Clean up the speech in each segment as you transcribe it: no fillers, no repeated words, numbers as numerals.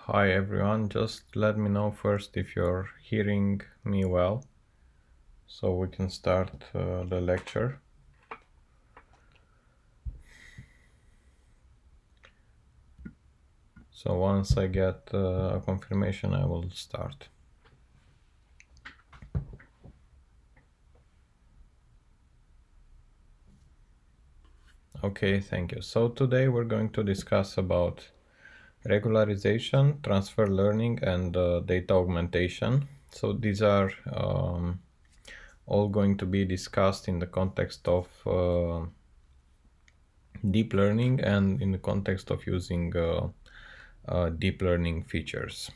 Hi everyone, just let me know first if you're hearing me well, so we can start the lecture. So once I get a confirmation, I will start. Okay, thank you. So today we're going to discuss about regularization, transfer learning, and data augmentation. So these are all going to be discussed in the context of deep learning and in the context of using deep learning features.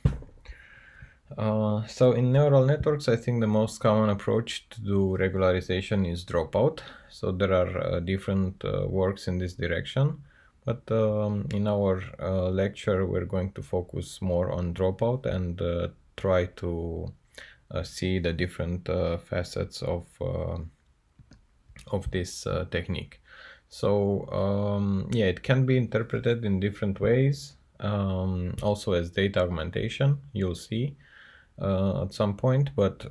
So in neural networks, I think the most common approach to do regularization is dropout. So there are different works in this direction, but in our lecture, we're going to focus more on dropout and try to see the different facets of this technique. So yeah, it can be interpreted in different ways, also as data augmentation, you'll see at some point, but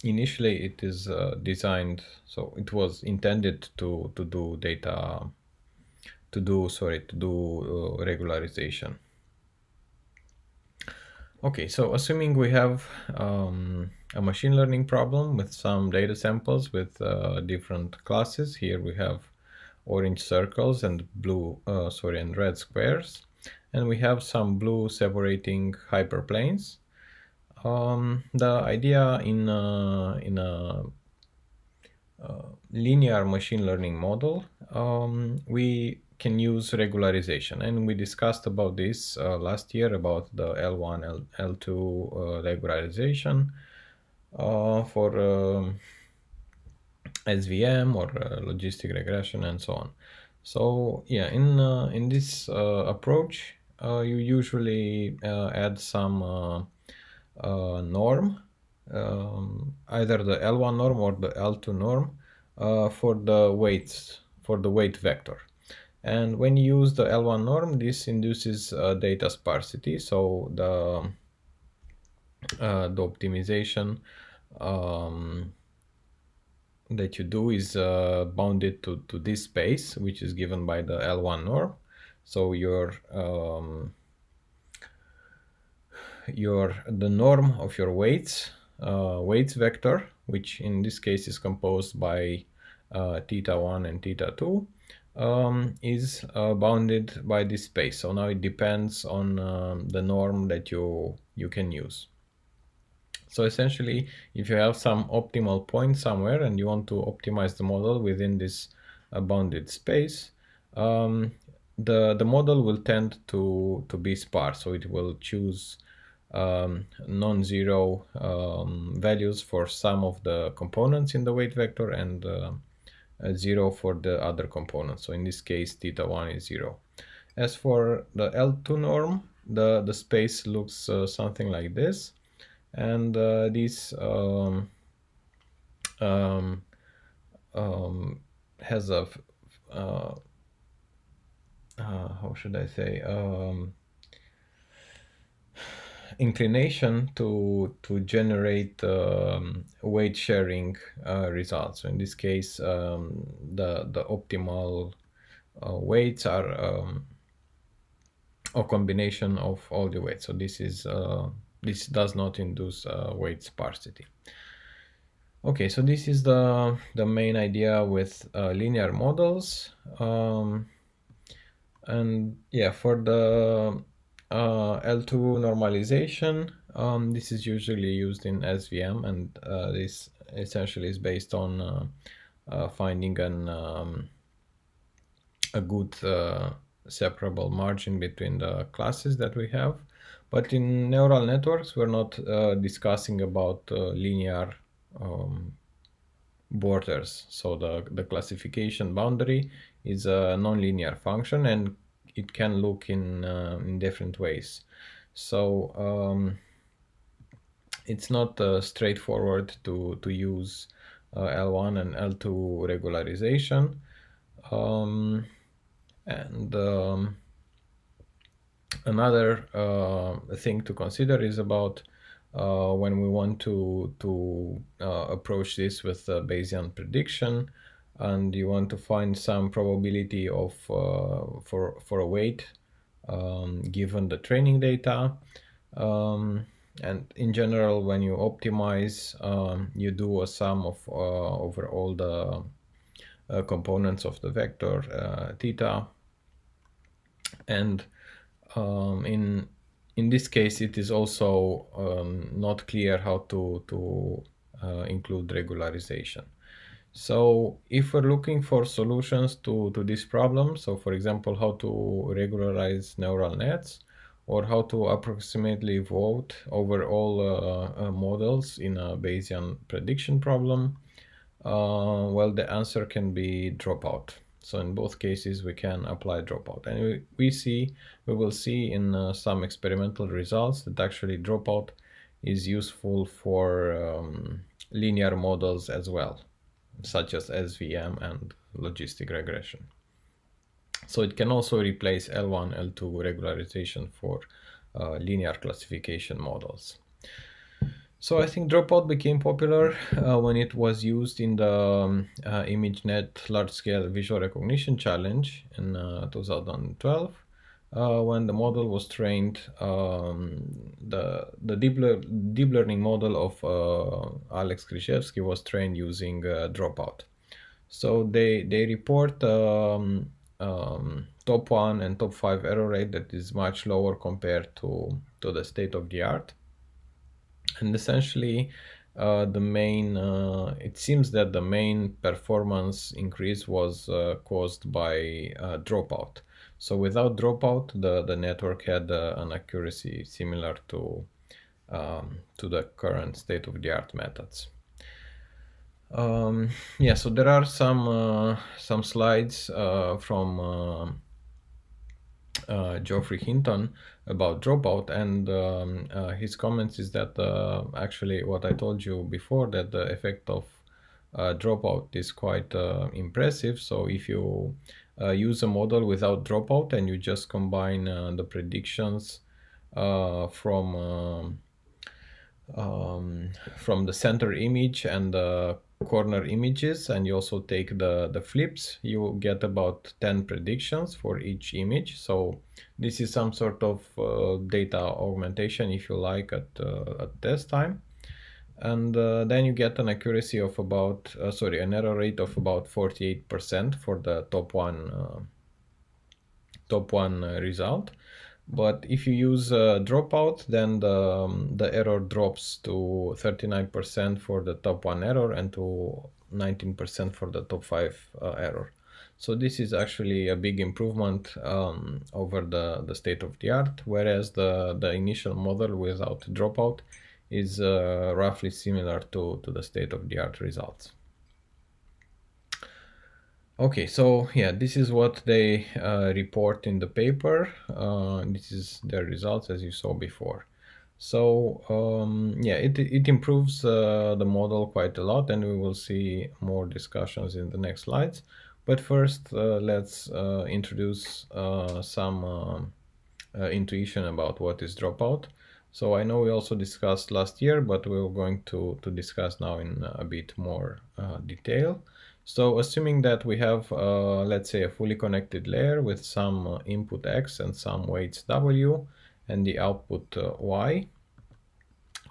initially it is designed, so it was intended to do regularization. Okay, so assuming we have a machine learning problem with some data samples with different classes. Here we have orange circles and and red squares, and we have some blue separating hyperplanes. The idea in a linear machine learning model, we can use regularization, and we discussed about this last year about the L1, L2 regularization for SVM or logistic regression and so on. So yeah, in this approach, you usually add some norm, either the L1 norm or the L2 norm for the weights, for the weight vector. And when you use the L1 norm, this induces data sparsity. So the optimization that you do is bounded to this space, which is given by the L1 norm. So the norm of your weights vector, which in this case is composed by theta 1 and theta 2, is bounded by this space. So now it depends on the norm that you can use. So essentially, if you have some optimal point somewhere and you want to optimize the model within this bounded space, the model will tend to be sparse. So it will choose non-zero values for some of the components in the weight vector and 0 for the other components. So in this case, theta 1 is 0. As for the L2 norm, the space looks something like this. And this has a how should I say, inclination to generate weight sharing results. So in this case, the optimal weights are a combination of all the weights. So this does not induce weight sparsity. Okay, so this is the main idea with linear models. And yeah, for the L2 normalization, this is usually used in SVM, and this essentially is based on finding a good separable margin between the classes that we have. But in neural networks, we're not discussing about linear borders. So the classification boundary is a nonlinear function, and it can look in different ways. So it's not straightforward to use L1 and L2 regularization. And Another thing to consider is about when we want to approach this with Bayesian prediction, and you want to find some probability of for a weight given the training data. And in general, when you optimize, you do a sum of over all the components of the vector theta, and in this case, it is also not clear how to include regularization. So if we're looking for solutions to this problem, so for example, how to regularize neural nets, or how to approximately vote over all models in a Bayesian prediction problem, well, the answer can be dropout. So in both cases, we can apply dropout. And we will see in some experimental results that actually dropout is useful for linear models as well, such as SVM and logistic regression. So it can also replace L1, L2 regularization for linear classification models. So I think Dropout became popular when it was used in the ImageNet large-scale visual recognition challenge in 2012. When the model was trained, the deep learning model of Alex Krzyzewski was trained using Dropout. So they report top 1 and top 5 error rate that is much lower compared to the state of the art. And essentially, it seems that the main performance increase was caused by dropout. So without dropout, the network had an accuracy similar to the current state-of-the-art methods. Yeah, so there are some slides from Geoffrey Hinton about Dropout, and his comments is that actually what I told you before, that the effect of Dropout is quite impressive. So if you use a model without Dropout and you just combine the predictions from the center image and the corner images, and you also take the flips, you get about 10 predictions for each image. So this is some sort of data augmentation, if you like, at test time. And then you get an accuracy of about an error rate of about 48% for the top one result. But if you use dropout, then the error drops to 39% for the top 1 error and to 19% for the top 5 error. So this is actually a big improvement over the state of the art, whereas the initial model without dropout is roughly similar to the state of the art results. Okay, so yeah, this is what they report in the paper. This is their results, as you saw before. So yeah, it improves the model quite a lot, and we will see more discussions in the next slides. But first, let's introduce some intuition about what is dropout. So I know we also discussed last year, but we're going to discuss now in a bit more detail. So assuming that we have, let's say, a fully connected layer with some input X and some weights W and the output Y.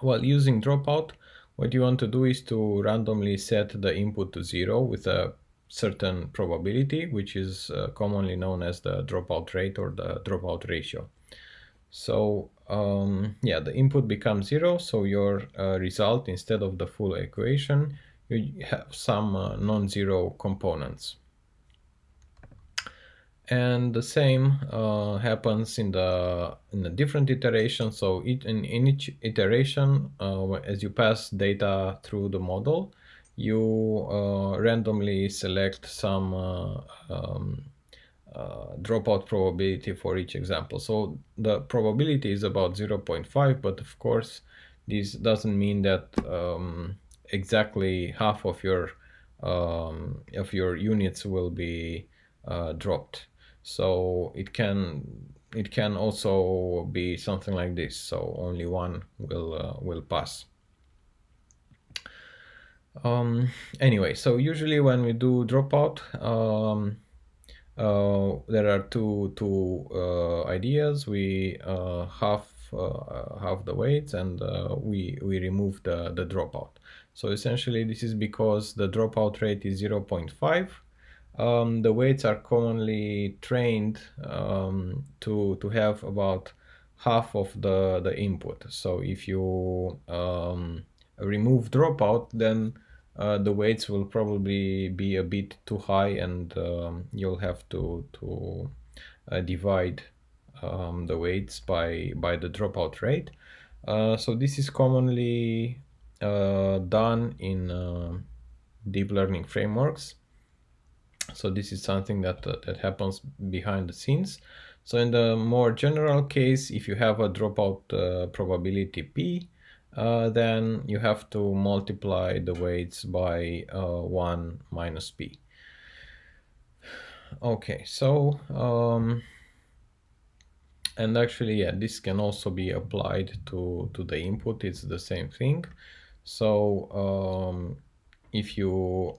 Well, using dropout, what you want to do is to randomly set the input to 0 with a certain probability, which is commonly known as the dropout rate or the dropout ratio. So yeah, the input becomes 0, so your result, instead of the full equation, you have some non-zero components. And the same happens in a different iteration. So in each iteration, as you pass data through the model, you randomly select some dropout probability for each example. So the probability is about 0.5, but of course, this doesn't mean that exactly half of your units will be dropped. So it can it can also be something like this, so only one will pass. Anyway, so usually when we do dropout, there are two ideas. We half the weights, and we remove the dropout. So essentially, this is because the dropout rate is 0.5. The weights are commonly trained to have about half of the input. So if you remove dropout, then the weights will probably be a bit too high, and you'll have to divide the weights by the dropout rate. So this is commonly done in deep learning frameworks. So this is something that happens behind the scenes. So in the more general case, if you have a dropout probability p, then you have to multiply the weights by 1 minus p. Okay, so and actually, yeah, this can also be applied to the input. It's the same thing. So if you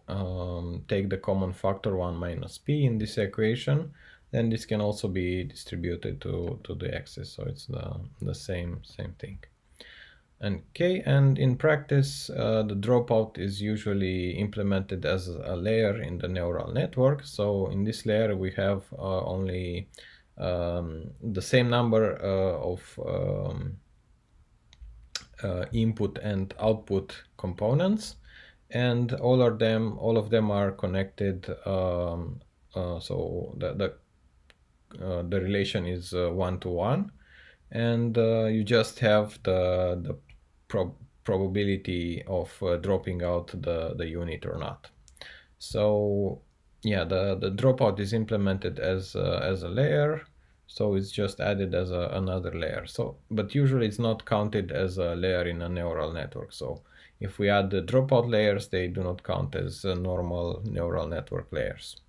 take the common factor 1 minus p in this equation, then this can also be distributed to the axis. So it's the same thing. Okay, and in practice, the dropout is usually implemented as a layer in the neural network. So in this layer, we have only the same number of input and output components, and all of them are connected. So the relation is 1-to-1, and you just have the probability of dropping out the unit or not. So yeah, the dropout is implemented as a layer, so it's just added as another layer. So, but usually it's not counted as a layer in a neural network. So if we add the dropout layers, they do not count as normal neural network layers.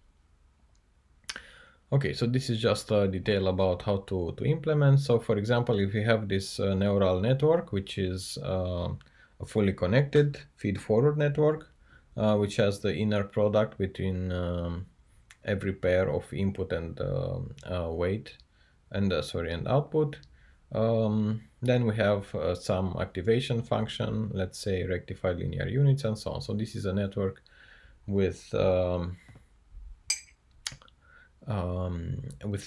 Okay, so this is just a detail about how to implement. So for example, if you have this neural network, which is a fully connected feed-forward network, which has the inner product between every pair of input and weight, and and output. Then we have some activation function, let's say rectified linear units and so on. So this is a network with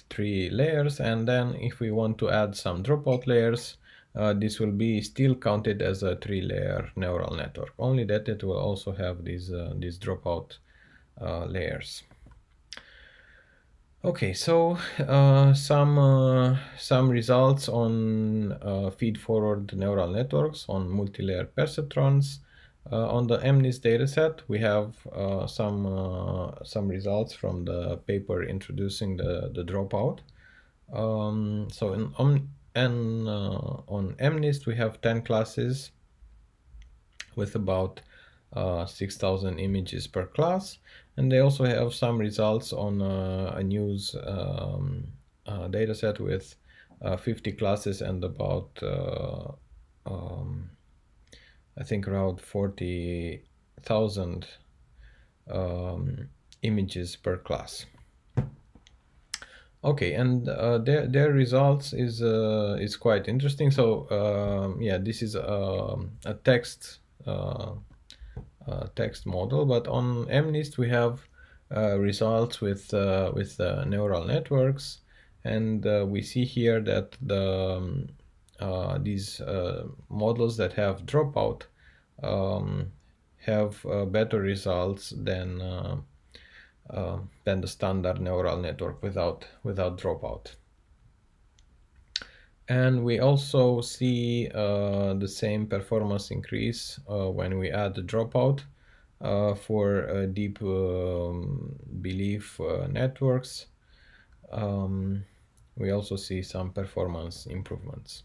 3 layers, and then if we want to add some dropout layers, this will be still counted as a 3-layer neural network, only that it will also have these dropout layers. Okay, so some results on feed-forward neural networks on multi-layer perceptrons. On the MNIST dataset, we have some results from the paper introducing the dropout. So on MNIST, we have 10 classes with about 6,000 images per class, and they also have some results on a news dataset with 50 classes and about I think around 40,000 images per class. Okay, and their results is quite interesting. So yeah, this is a text text model, but on MNIST we have results with neural networks, and we see here that these models that have dropout have better results than the standard neural network without dropout. And we also see the same performance increase when we add the dropout for deep belief networks. We also see some performance improvements.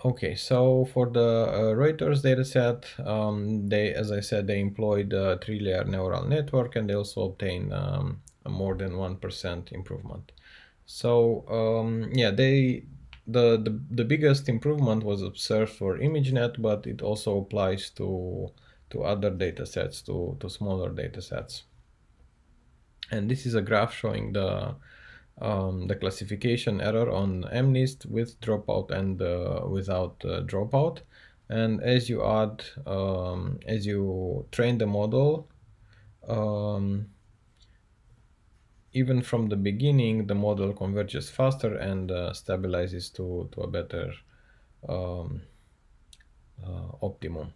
Okay, so for the Reuters dataset, they, as I said, they employed a 3-layer neural network, and they also obtained a more than 1% improvement. So yeah, the biggest improvement was observed for ImageNet, but it also applies to other data sets, to smaller data sets. And this is a graph showing the classification error on MNIST with dropout and without dropout. And as you add, as you train the model, even from the beginning, the model converges faster and stabilizes to a better um, optimum.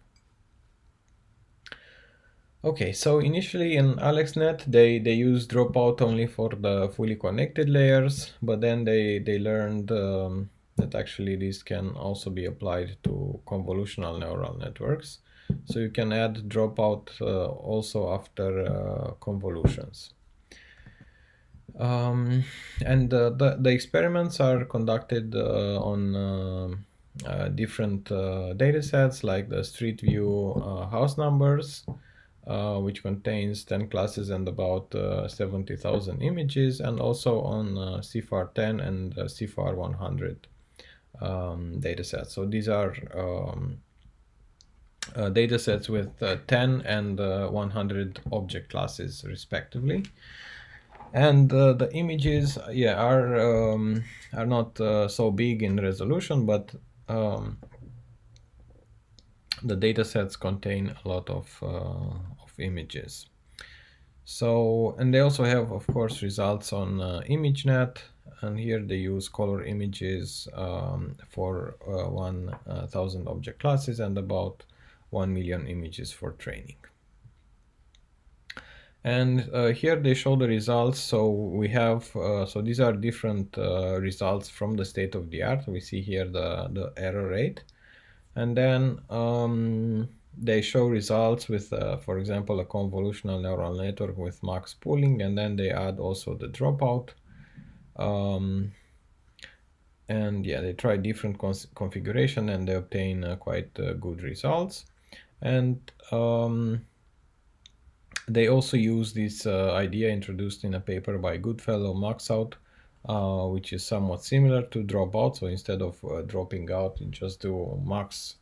Okay, so initially in AlexNet, they used dropout only for the fully connected layers, but then they learned that actually this can also be applied to convolutional neural networks. So you can add dropout also after convolutions. And the experiments are conducted on different data sets like the Street View house numbers, which contains 10 classes and about 70,000 images, and also on CFAR 10 and CFAR 100 data sets. So these are data sets with 10 and 100 object classes respectively. And the images, yeah, are not so big in resolution, but the data sets contain a lot of images. So, and they also have, of course, results on ImageNet, and here they use color images for 1,000 object classes and about 1 million images for training. And here they show the results. So we have, so these are different results from the state of the art. We see here the error rate. And then they show results with, for example, a convolutional neural network with max pooling, and then they add also the dropout. And yeah, they try different configuration and they obtain quite good results. And they also use this idea introduced in a paper by Goodfellow Maxout, which is somewhat similar to dropout. So instead of dropping out, you just do max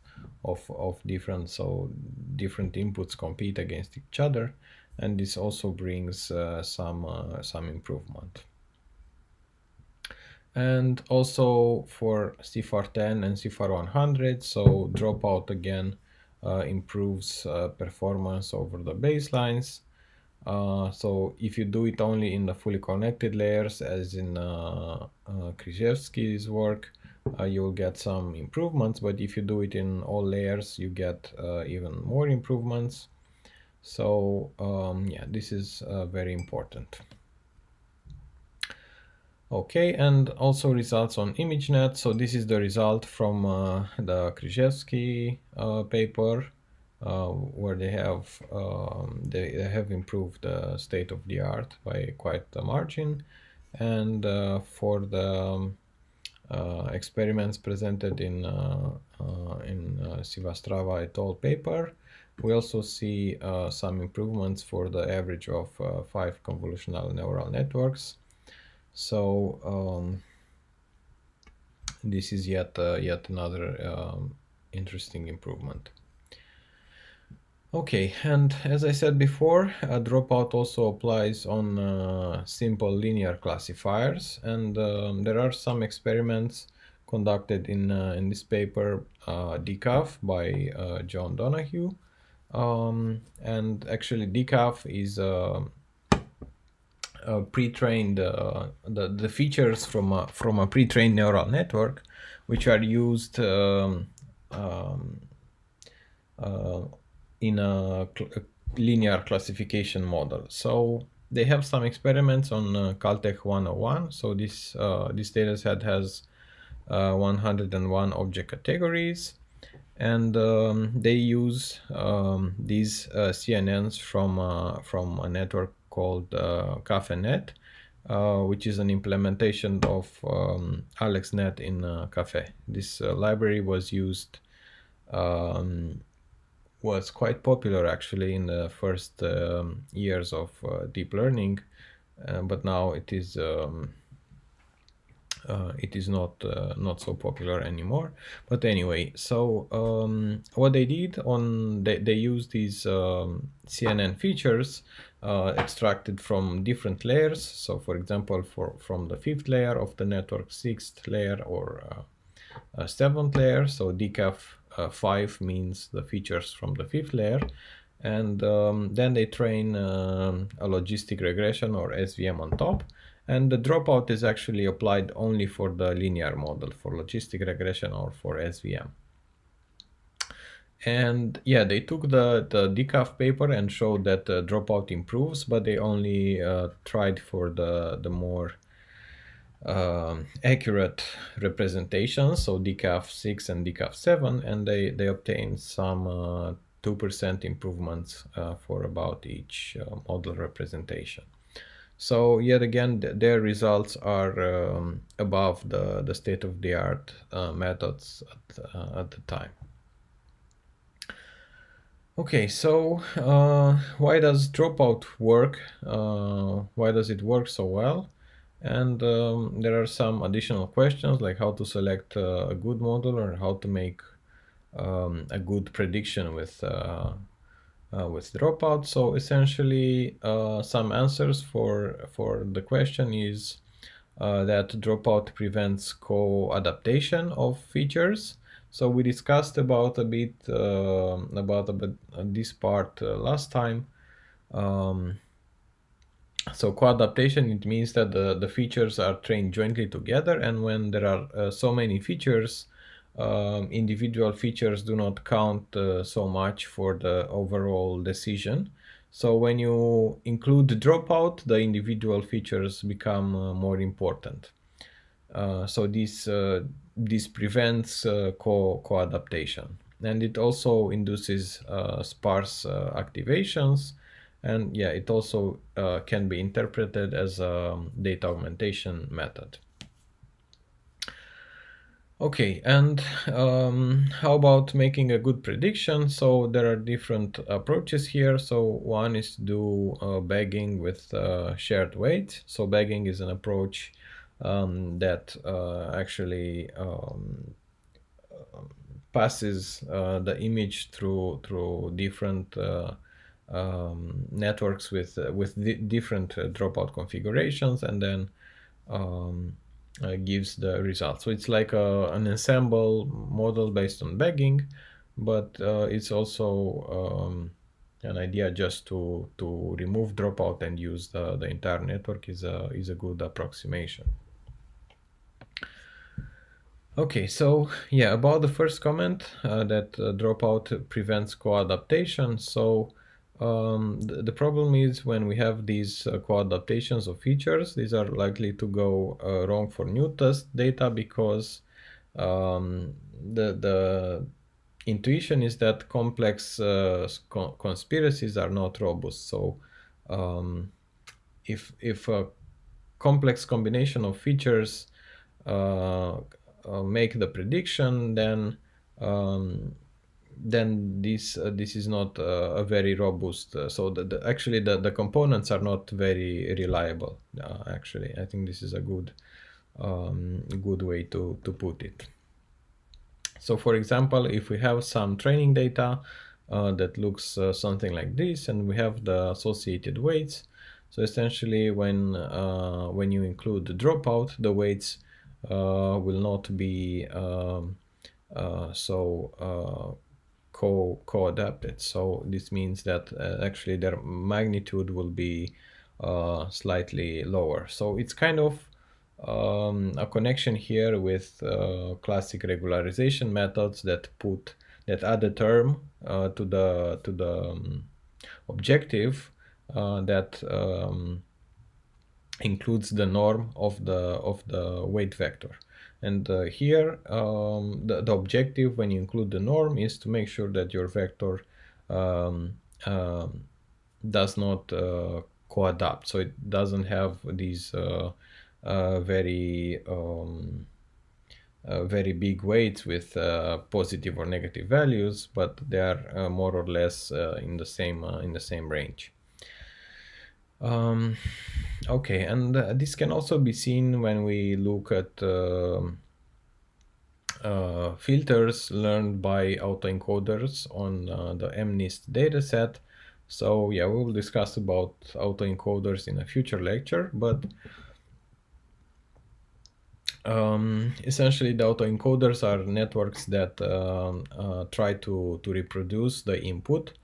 of different, so different inputs compete against each other, and this also brings some improvement. And also for CFAR 10 and CFAR 100, so dropout again improves performance over the baselines. So if you do it only in the fully connected layers, as in Krzyzewski's work, you'll get some improvements, but if you do it in all layers, you get even more improvements. So yeah, this is very important. Okay, and also results on ImageNet. So this is the result from the Krzyzewski paper, where they have improved the state of the art by quite a margin. And for the experiments presented in Sivastrava et al. Paper, we also see some improvements for the average of 5 convolutional neural networks. So this is yet another interesting improvement. Okay, and as I said before, dropout also applies on simple linear classifiers, and there are some experiments conducted in this paper, Decaf by John Donahue, and actually Decaf is pre-trained the features from a pre-trained neural network, which are used in a linear classification model. So they have some experiments on Caltech 101. So this data set has 101 object categories, and they use these CNNs from a network called CafeNet, which is an implementation of AlexNet in Cafe. This library was used, was quite popular actually in the first years of deep learning, but now it is it is not so popular anymore. But anyway, so what they did they used these CNN features extracted from different layers. So for example, from the fifth layer of the network, sixth layer, or seventh layer. So Decaf 5 means the features from the fifth layer. And then they train a logistic regression, or SVM, on top. And the dropout is actually applied only for the linear model, for logistic regression or for SVM. And yeah, they took the Decaf paper and showed that dropout improves, but they only tried for the more accurate representations, so Decaf 6 and Decaf 7, and they obtained some 2% improvements for about each model representation. So yet again, their results are above the state-of-the-art methods at the time. Okay, so why does Dropout work? Why does it work so well? And there are some additional questions, like how to select a good model, or how to make a good prediction with Dropout. So essentially, some answers for the question is that Dropout prevents co-adaptation of features. So we discussed about a bit this part last time. So co-adaptation, it means that the features are trained jointly together, and when there are so many features, individual features do not count so much for the overall decision. So when you include the dropout, the individual features become more important. So this prevents co-adaptation, and it also induces sparse activations. And yeah, it also can be interpreted as a data augmentation method. Okay, and how about making a good prediction? So there are different approaches here. So one is to do bagging with shared weight. So bagging is an approach that actually passes the image through different networks with different dropout configurations, and then gives the result. So it's like an ensemble model based on bagging, but it's also an idea just to remove dropout and use the entire network is a good approximation. Okay, so yeah, about the first comment that dropout prevents co-adaptation. So the problem is when we have these co-adaptations of features, these are likely to go wrong for new test data, because the intuition is that complex conspiracies are not robust. So if a complex combination of features make the prediction, then this is not a very robust. So actually the components are not very reliable. Actually, I think this is a good way to put it. So for example, if we have some training data that looks something like this, and we have the associated weights. So essentially, when you include the dropout, the weights will not be co-adapted. So this means that actually their magnitude will be slightly lower. So it's kind of a connection here with classic regularization methods that add a term to the objective that includes the norm of the weight vector. And here the objective when you include the norm is to make sure that your vector does not co-adapt, so it doesn't have these very big weights with positive or negative values, but they are more or less in the same range. Okay, and this can also be seen when we look at filters learned by autoencoders on the MNIST dataset. So yeah, we will discuss about autoencoders in a future lecture, but essentially the autoencoders are networks that try to reproduce the input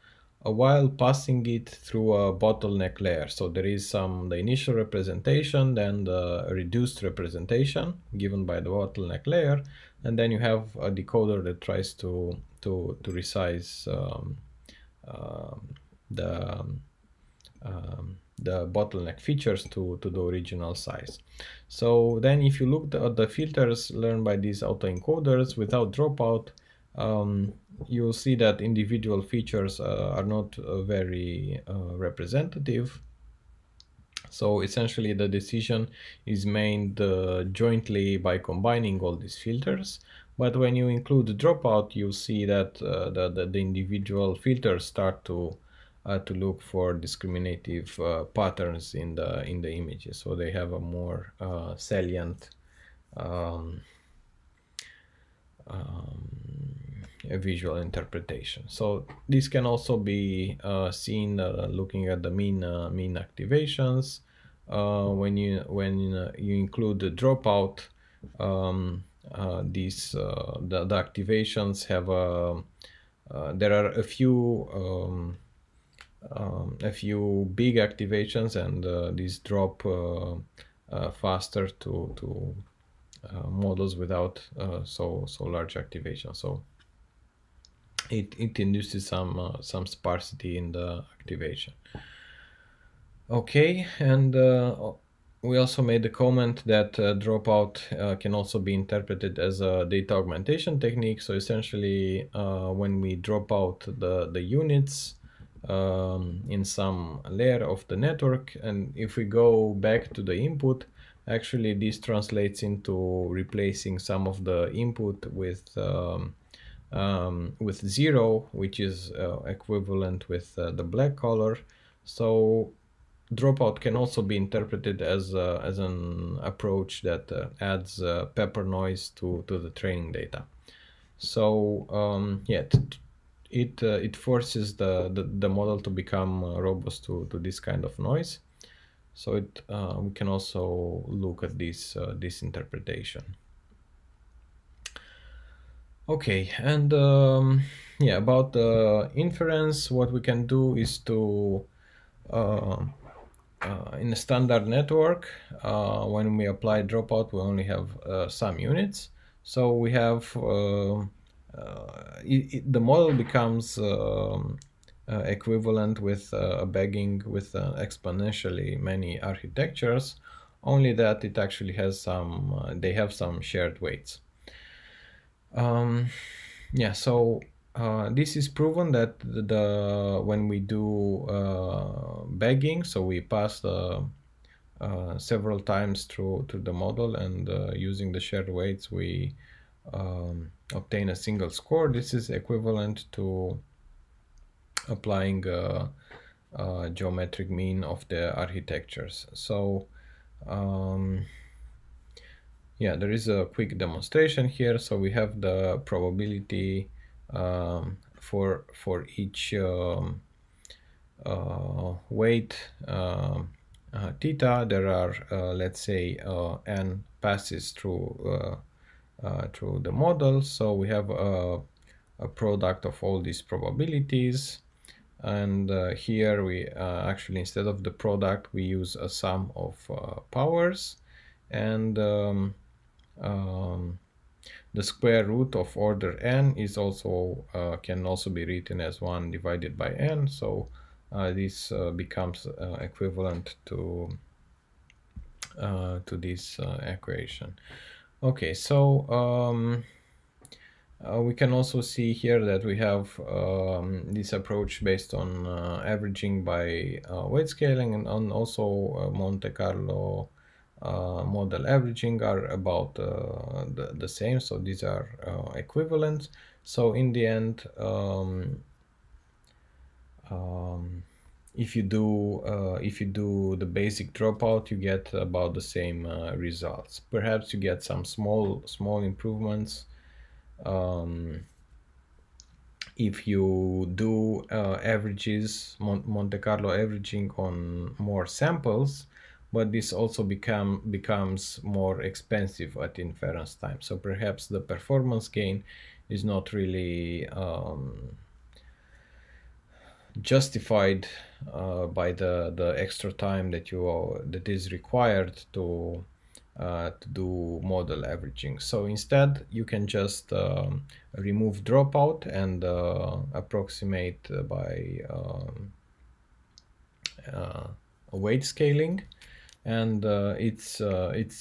while passing it through a bottleneck layer. So there is the initial representation, then the reduced representation given by the bottleneck layer, and then you have a decoder that tries to resize the the bottleneck features to the original size. So then if you look at the filters learned by these autoencoders without dropout, you'll see that individual features are not very representative. So essentially the decision is made jointly by combining all these filters. But when you include the dropout, you see that the individual filters start to look for discriminative patterns in the images. So they have a more salient a visual interpretation. So this can also be seen looking at the mean activations. When you include the dropout, the activations have there are a few big activations, and these drop faster to models without so large activation. So it induces some sparsity in the activation. Okay, and we also made the comment that dropout can also be interpreted as a data augmentation technique. So essentially, when we drop out the units in some layer of the network, and if we go back to the input, actually this translates into replacing some of the input with 0, which is equivalent with the black color. So dropout can also be interpreted as an approach that adds pepper noise to the training data. So yeah, it forces the model to become robust to this kind of noise. So we can also look at this interpretation. Okay, and yeah, about the inference, what we can do is to in a standard network, when we apply dropout, we only have some units. So we have the model becomes equivalent with a bagging with exponentially many architectures, only that it actually has they have some shared weights. Yeah, so this is proven that when we do bagging, so we pass several times through to the model, and using the shared weights, we obtain a single score. This is equivalent to applying a geometric mean of the architectures. So yeah, there is a quick demonstration here. So we have the probability for each weight theta. There are let's say n passes through the model. So we have a product of all these probabilities, and here we actually, instead of the product, we use a sum of powers, and the square root of order n is also can also be written as 1 divided by n. So this becomes equivalent to this equation. Okay, so we can also see here that we have this approach based on averaging by weight scaling, and also Monte Carlo model averaging are about the same. So these are equivalent. So in the end, if you do the basic dropout, you get about the same results. Perhaps you get some small improvements if you do averages, Monte Carlo averaging on more samples, but this also becomes more expensive at inference time. So perhaps the performance gain is not really justified by the extra time that is required to do model averaging. So instead, you can just remove dropout and approximate by weight scaling, and it's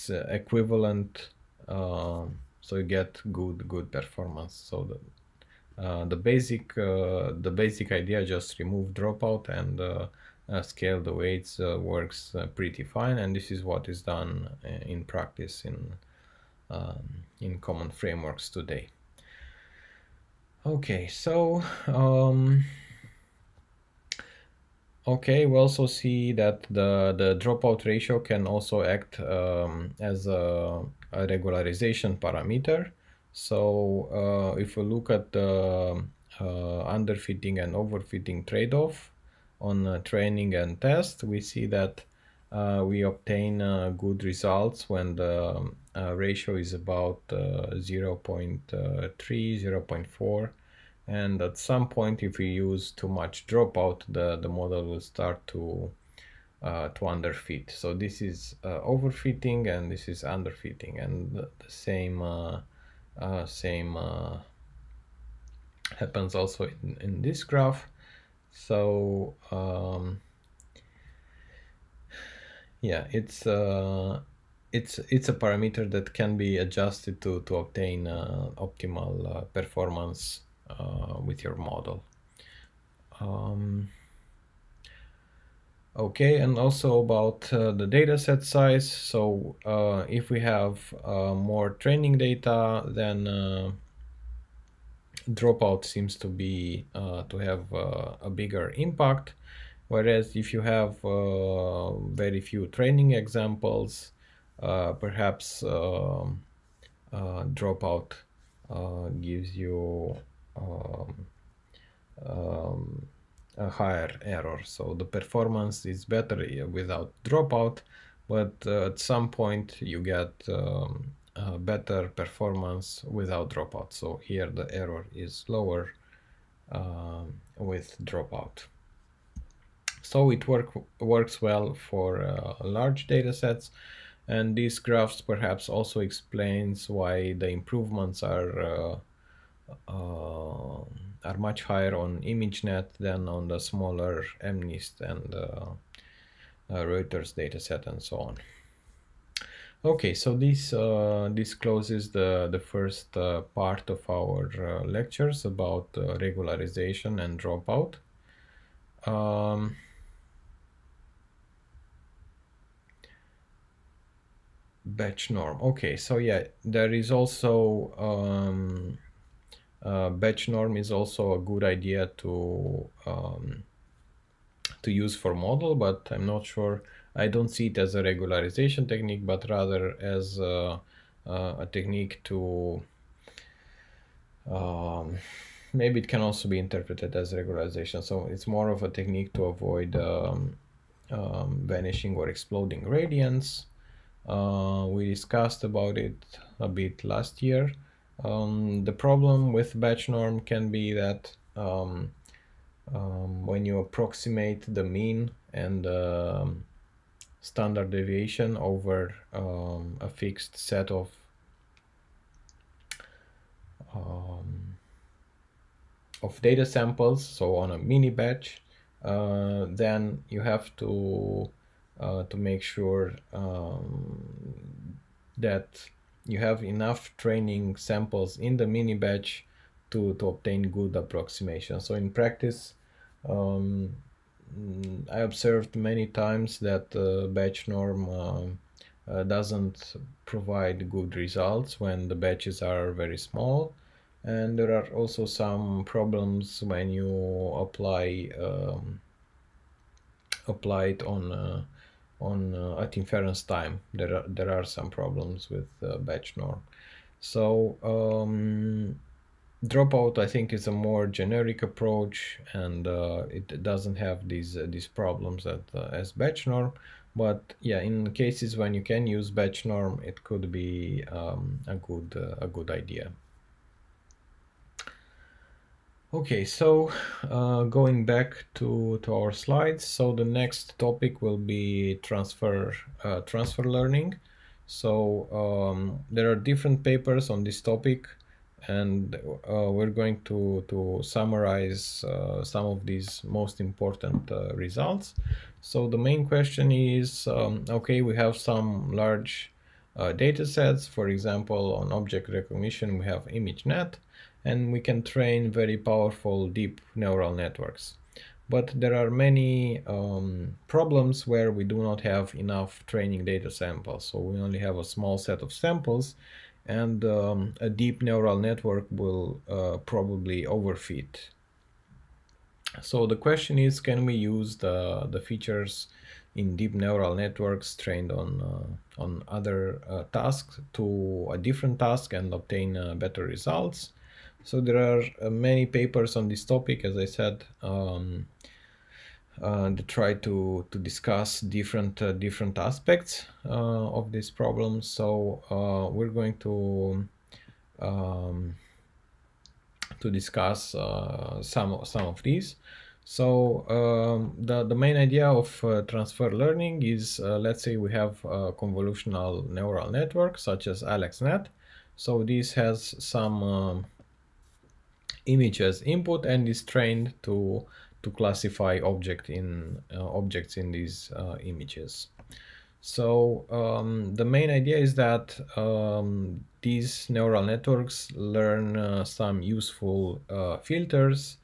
equivalent. So you get good performance. So the basic idea, just remove dropout and scale the weights, works pretty fine, and this is what is done in practice in common frameworks today. Okay, so okay, we also see that the dropout ratio can also act as a regularization parameter. So if we look at the underfitting and overfitting trade-off on training and test, we see that we obtain good results when the ratio is about 0.3, 0.4. And at some point, if we use too much dropout, the model will start to underfit. So this is overfitting, and this is underfitting, and the same happens also in this graph. So yeah, it's a parameter that can be adjusted to obtain optimal performance with your model. Okay, and also about the data set size. So if we have more training data, then dropout seems to be to have a bigger impact. Whereas if you have very few training examples, perhaps dropout gives you a higher error. So the performance is better without dropout, but at some point you get better performance without dropout. So here the error is lower with dropout. So it works well for large data sets, and these graphs perhaps also explains why the improvements are much higher on ImageNet than on the smaller MNIST and Reuters dataset and so on. Okay, so this closes the first part of our lectures about regularization and dropout. Batch norm. Okay, so yeah, there is also batch norm is also a good idea to use for model, but I'm not sure. I don't see it as a regularization technique, but rather as a technique to maybe it can also be interpreted as regularization. So it's more of a technique to avoid vanishing or exploding gradients. We discussed about it a bit last year. The problem with batch norm can be that when you approximate the mean and standard deviation over a fixed set of data samples, so on a mini batch, then you have to make sure that you have enough training samples in the mini batch to obtain good approximation. So in practice, I observed many times that batch norm doesn't provide good results when the batches are very small, and there are also some problems when you apply applied at inference time. There are some problems with batch norm. So Dropout, I think, is a more generic approach, and it doesn't have these problems as batch norm. But yeah, in cases when you can use batch norm, it could be a good idea. Okay, so going back to our slides, so the next topic will be transfer learning. So there are different papers on this topic, and we're going to summarize some of these most important results. So the main question is, okay, we have some large data sets. For example, on object recognition, we have ImageNet, and we can train very powerful deep neural networks. But there are many problems where we do not have enough training data samples. So we only have a small set of samples, and a deep neural network will probably overfit. So the question is, can we use the features in deep neural networks trained on other tasks to a different task and obtain better results? So there are many papers on this topic, as I said, that try to discuss different aspects of this problem. So we're going to discuss some of these. So the main idea of transfer learning is, let's say we have a convolutional neural network such as AlexNet. So this has some image as input and is trained to classify objects in these images. So the main idea is that these neural networks learn some useful filters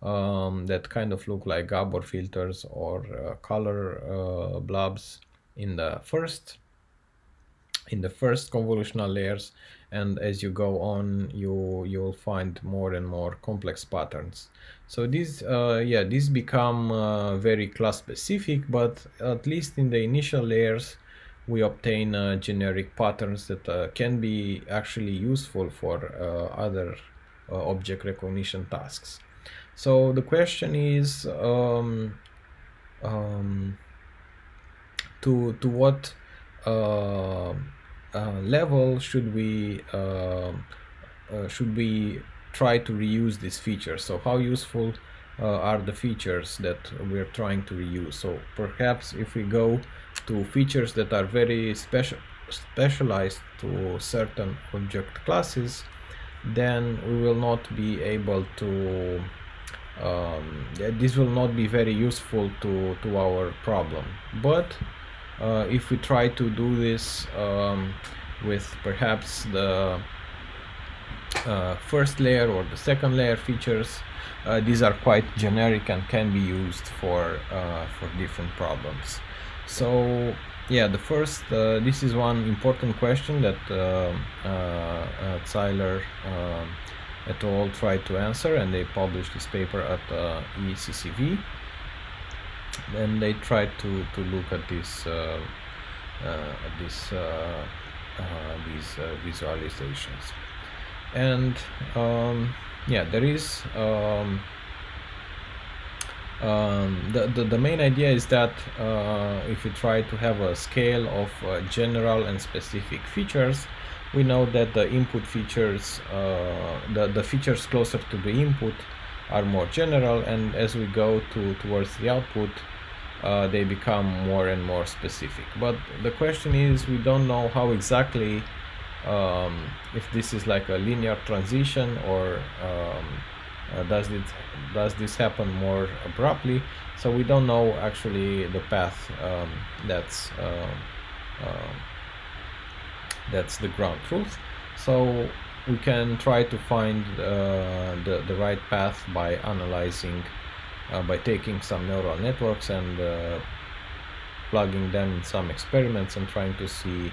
that kind of look like Gabor filters or color blobs in the first convolutional layers, and as you go on, you'll find more and more complex patterns. So these become very class specific, but at least in the initial layers we obtain generic patterns that can be actually useful for other object recognition tasks. So the question is, to what level should we try to reuse these features? So how useful are the features that we're trying to reuse? So perhaps if we go to features that are very specialized to certain object classes, then we will not be able to this will not be very useful to our problem. But if we try to do this with perhaps the first layer or the second layer features, these are quite generic and can be used for different problems. So yeah, the first this is one important question that Zeiler et al. Tried to answer, and they published this paper at ECCV. And they tried to look at these visualizations. And yeah, there is the main idea is that if you try to have a scale of general and specific features, we know that the input features, the features closer to the input are more general, and as we go towards the output, they become more and more specific. But the question is, we don't know how exactly, if this is like a linear transition, or does this happen more abruptly. So we don't know actually the path that's the ground truth. So we can try to find the right path by analyzing, by taking some neural networks and plugging them in some experiments and trying to see,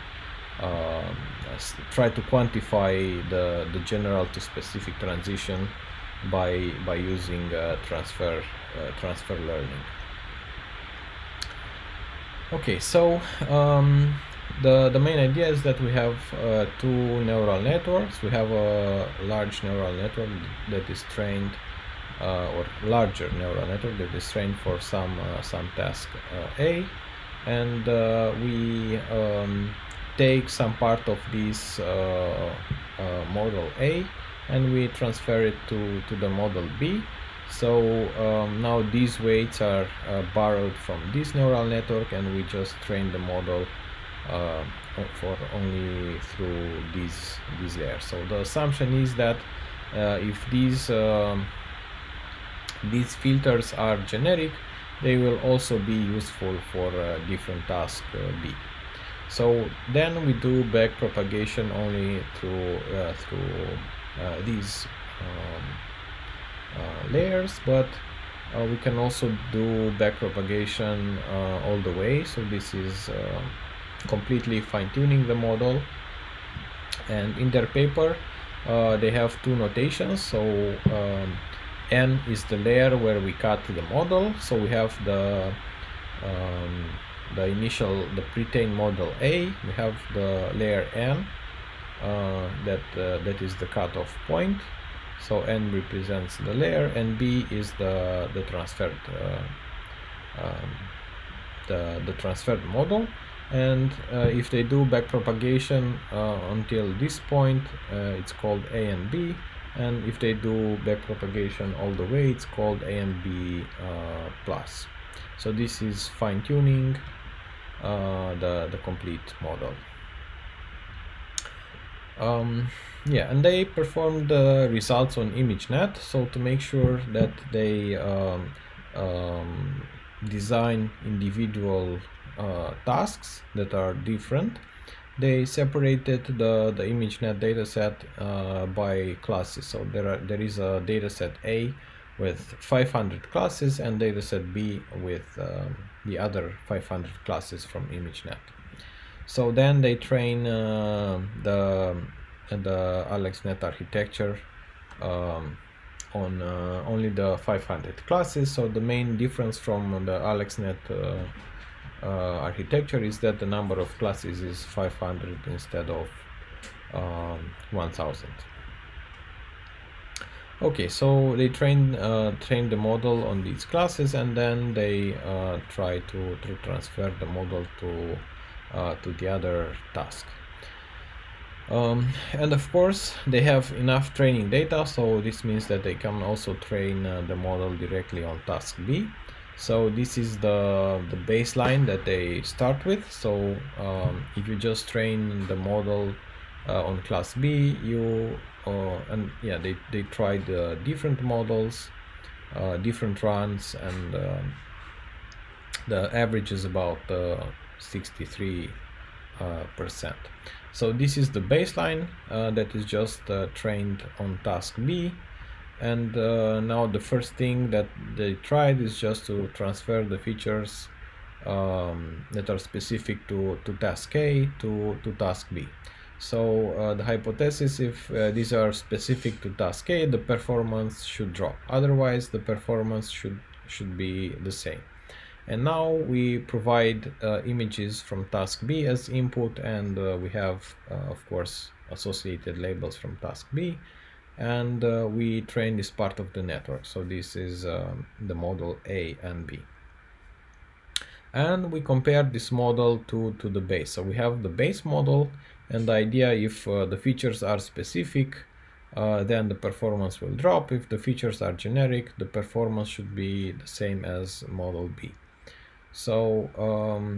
try to quantify the general to specific transition by using transfer learning. Okay, so the main idea is that we have two neural networks. We have a large neural network that is trained, or larger neural network that is trained for some task A, and we take some part of this model A, and we transfer it to the model B. So now these weights are borrowed from this neural network, and we just train the model uh, for only through these layers. So the assumption is that if these filters are generic, they will also be useful for different task B. So then we do back propagation only through these layers, but we can also do back propagation all the way. So this is completely fine-tuning the model. And in their paper, they have two notations. So N is the layer where we cut the model. So we have the pre-trained model A. We have the layer N that is the cutoff point. So N represents the layer, and B is the transferred the transferred model. And if they do backpropagation until this point, it's called A and B. And if they do backpropagation all the way, it's called A and B plus. So this is fine-tuning the complete model. Yeah, and they performed the results on ImageNet. So to make sure that they design individual tasks that are different, they separated the ImageNet dataset by classes. So there is a dataset A with 500 classes and dataset B with the other 500 classes from ImageNet. So then they train the AlexNet architecture on only the 500 classes. So the main difference from the AlexNet architecture is that the number of classes is 500 instead of 1000. Okay, so they train the model on these classes, and then they try to transfer the model to the other task. And of course, they have enough training data, so this means that they can also train the model directly on task B. So this is the baseline that they start with. So if you just train the model on class B, and yeah, they tried different models, different runs, and the average is about 63%. So this is the baseline that is just trained on task B. And now the first thing that they tried is just to transfer the features that are specific to task A to task B. So the hypothesis, if these are specific to task A, the performance should drop. Otherwise, the performance should be the same. And now we provide images from task B as input, and we have, of course, associated labels from task B. And we train this part of the network. So this is the model A and B. And we compare this model to the base. So we have the base model, and the idea, if the features are specific, then the performance will drop. If the features are generic, the performance should be the same as model B. So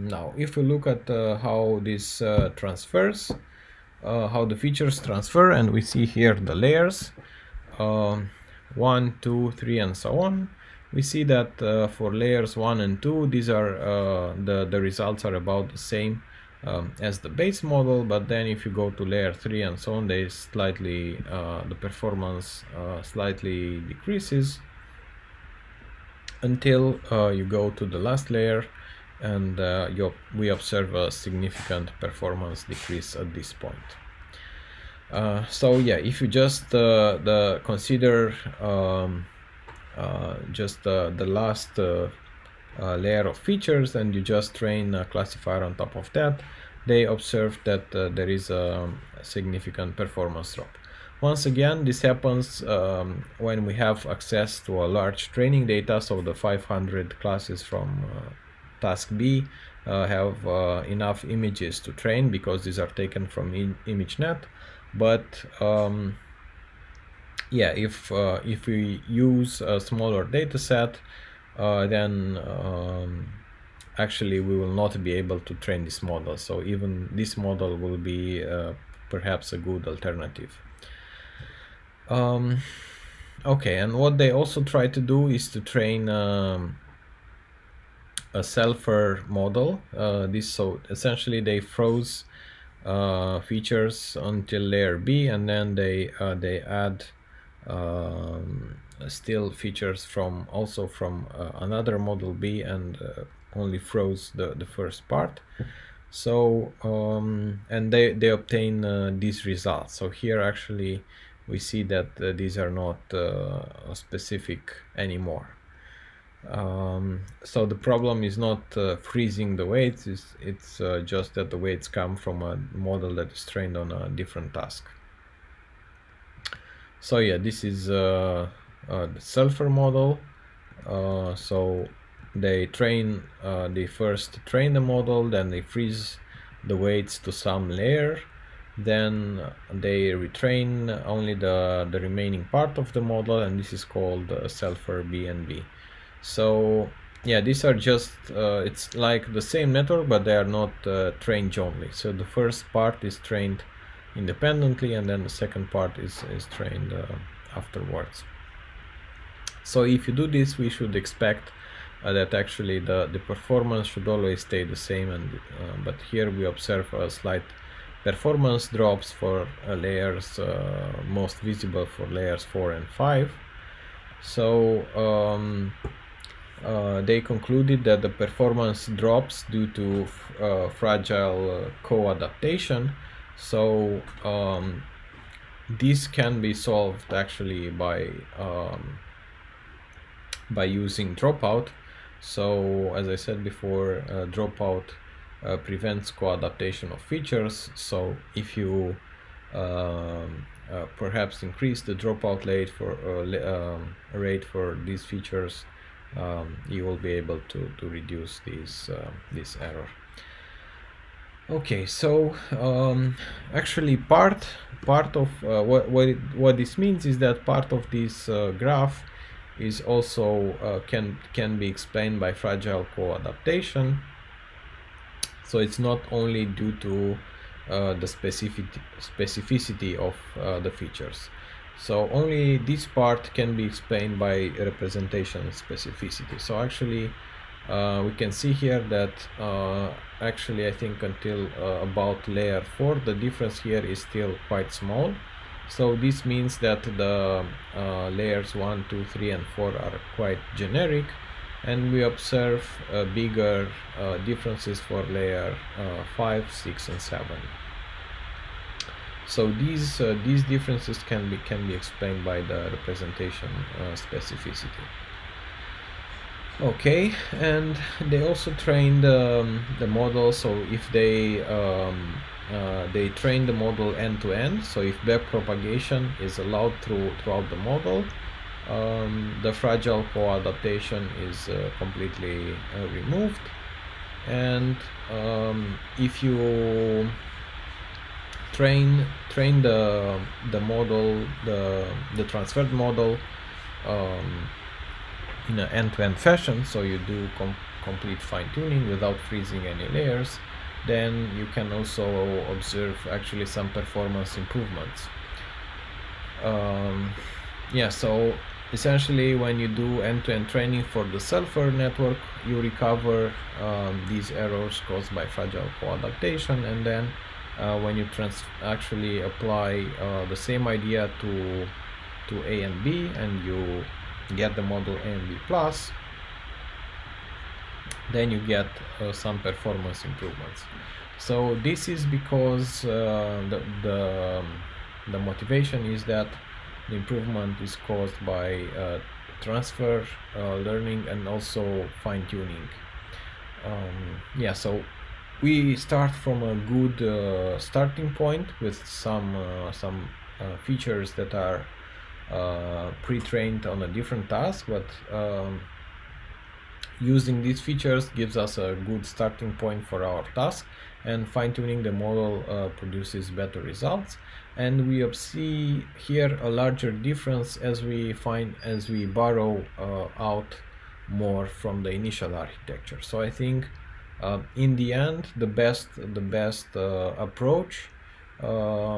now if we look at how this transfers, how the features transfer, and we see here the layers 1, 2, 3, and so on. We see that for layers 1 and 2, these are the results are about the same as the base model, but then if you go to layer 3 and so on, they slightly the performance slightly decreases until you go to the last layer, and we observe a significant performance decrease at this point. So yeah, if you just consider just the last layer of features and you just train a classifier on top of that, they observed that there is a significant performance drop. Once again, this happens when we have access to a large training data, so the 500 classes from task B have enough images to train because these are taken from ImageNet. But yeah, if we use a smaller data set, then actually we will not be able to train this model. So even this model will be perhaps a good alternative. Okay, and what they also try to do is to train a selfer model. So essentially they froze features until layer B, and then they add still features from another model B, and only froze the first part. So and they obtain these results. So here actually we see that these are not specific anymore. So the problem is not freezing the weights, it's just that the weights come from a model that is trained on a different task. So yeah, this is the selfer model. So they first train the model, then they freeze the weights to some layer, then they retrain only the remaining part of the model, and this is called selfer BNB. So yeah, these are just it's like the same network, but they are not trained jointly. So the first part is trained independently, and then the second part is trained afterwards. So if you do this, we should expect that actually the performance should always stay the same, and but here we observe a slight performance drops for layers, most visible for layers 4 and 5. So they concluded that the performance drops due to fragile co-adaptation. So this can be solved actually by using Dropout. So as I said before, Dropout prevents co-adaptation of features. So if you perhaps increase the dropout rate for these features, you will be able to reduce this error. Okay, so actually part of what this means is that part of this graph is also can be explained by fragile co-adaptation. So it's not only due to the specificity of the features. So only this part can be explained by representation specificity. So actually we can see here that actually I think until about layer 4 the difference here is still quite small. So this means that the layers 1, 2, 3 and 4 are quite generic, and we observe bigger differences for layer 5, 6 and 7. So these differences can be explained by the representation specificity. Okay, and they also trained the model. So if they train the model end to end, so if back propagation is allowed throughout the model, the fragile co-adaptation is completely removed. And if you train the model, the transferred model in an end-to-end fashion, so you do complete fine-tuning without freezing any layers, then you can also observe actually some performance improvements. Yeah, so essentially when you do end-to-end training for the selfer network, you recover these errors caused by fragile co-adaptation, and then when you actually apply the same idea to A and B, and you get the model A and B plus, then you get some performance improvements. So this is because the motivation is that the improvement is caused by transfer learning and also fine-tuning. Yeah, so we start from a good starting point with some features that are pre-trained on a different task, but using these features gives us a good starting point for our task, and fine-tuning the model produces better results. And we see here a larger difference as we borrow out more from the initial architecture. So I think in the end the best approach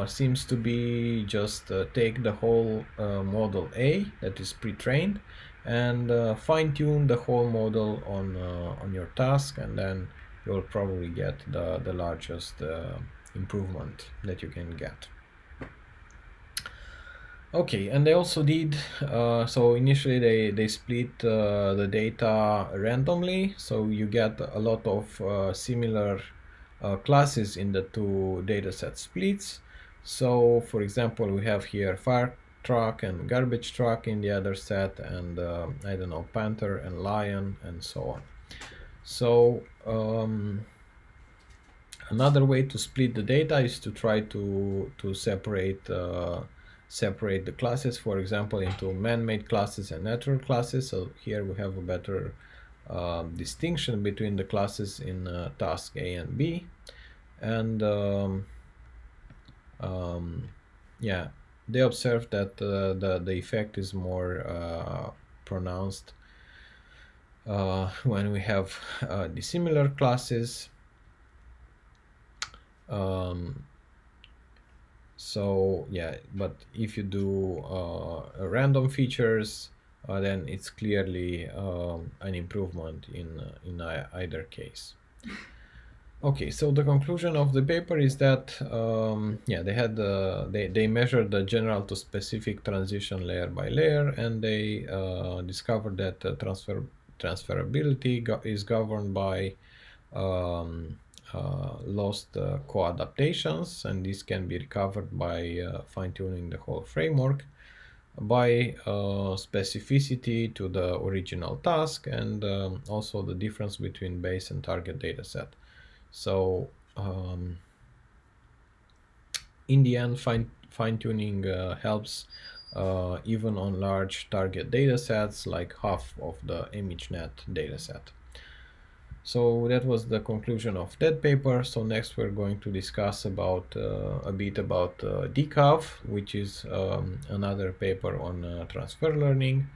seems to be just take the whole model A that is pre-trained and fine-tune the whole model on your task, and then you'll probably get the largest improvement that you can get. Okay, and they also did, so initially they split the data randomly, so you get a lot of similar classes in the two dataset splits. So for example, we have here fire truck and garbage truck in the other set, and I don't know, panther and lion and so on. So another way to split the data is to try to separate the classes, for example, into man-made classes and natural classes. So here we have a better distinction between the classes in task A and B, and yeah, they observed that the effect is more pronounced when we have dissimilar classes. So yeah, but if you do random features, then it's clearly an improvement in either case. Okay, so the conclusion of the paper is that yeah, they measured the general to specific transition layer by layer, and they discovered that transferability is governed by lost co-adaptations, and this can be recovered by fine-tuning the whole framework, by specificity to the original task, and also the difference between base and target dataset. So in the end, fine-tuning helps even on large target datasets like half of the ImageNet dataset. So that was the conclusion of that paper. So next we're going to discuss about a bit about Decaf, which is another paper on transfer learning.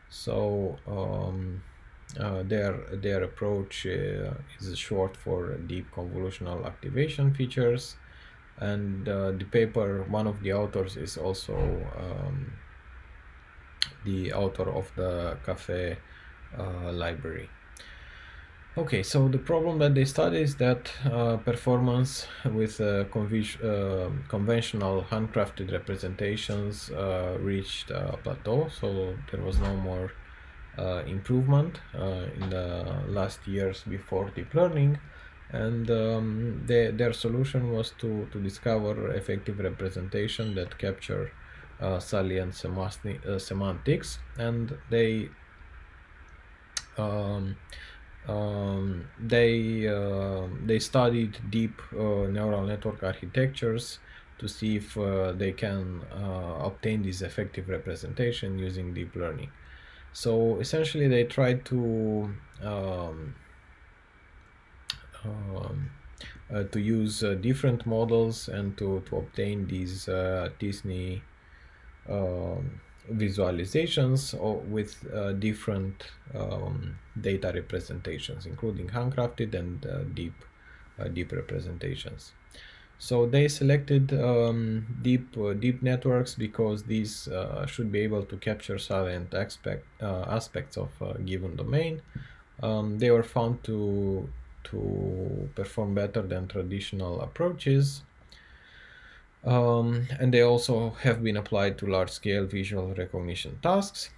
So their approach is short for deep convolutional activation features, and the paper, one of the authors is also the author of the Café library. Okay, so the problem that they study is that performance with conventional handcrafted representations reached a plateau, so there was no more improvement in the last years before deep learning, and their solution was to discover effective representation that capture salient semantics, and they studied deep neural network architectures to see if they can obtain this effective representation using deep learning. So essentially they tried to use different models and to obtain these Disney visualizations with different data representations, including handcrafted and deep representations. So they selected deep networks because these should be able to capture salient aspects of a given domain. They were found to perform better than traditional approaches. And they also have been applied to large-scale visual recognition tasks.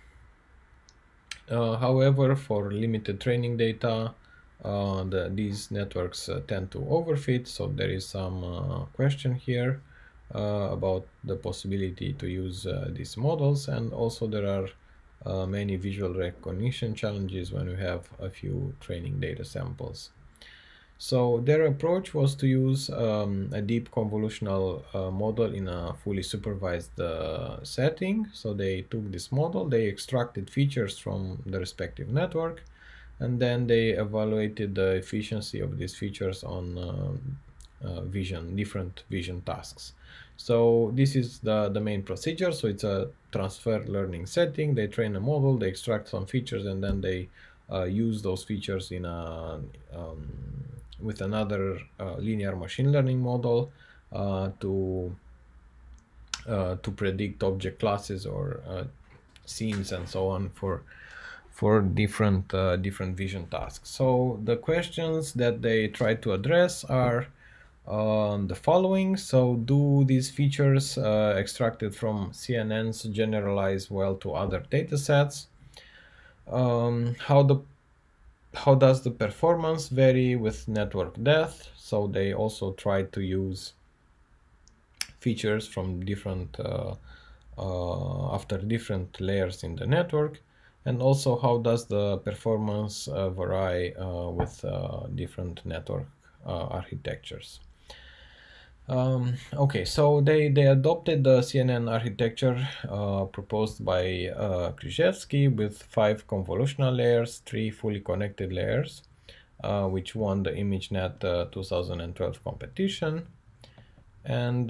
However, for limited training data, these networks tend to overfit, so there is some question here about the possibility to use these models, and also there are many visual recognition challenges when you have a few training data samples. So their approach was to use a deep convolutional model in a fully supervised setting. So they took this model, they extracted features from the respective network, and then they evaluated the efficiency of these features on different vision tasks. So this is the main procedure. So it's a transfer learning setting. They train a model, they extract some features, and then they use those features in a with another linear machine learning model to predict object classes or scenes and so on for different vision tasks. So the questions that they try to address are the following. So do these features extracted from CNNs generalize well to other data sets? How does the performance vary with network depth? So they also try to use features from different after different layers in the network, and also how does the performance vary with different network architectures. Okay, so they adopted the CNN architecture proposed by Krzyzewski with 5 convolutional layers, 3 fully connected layers, which won the ImageNet 2012 competition. And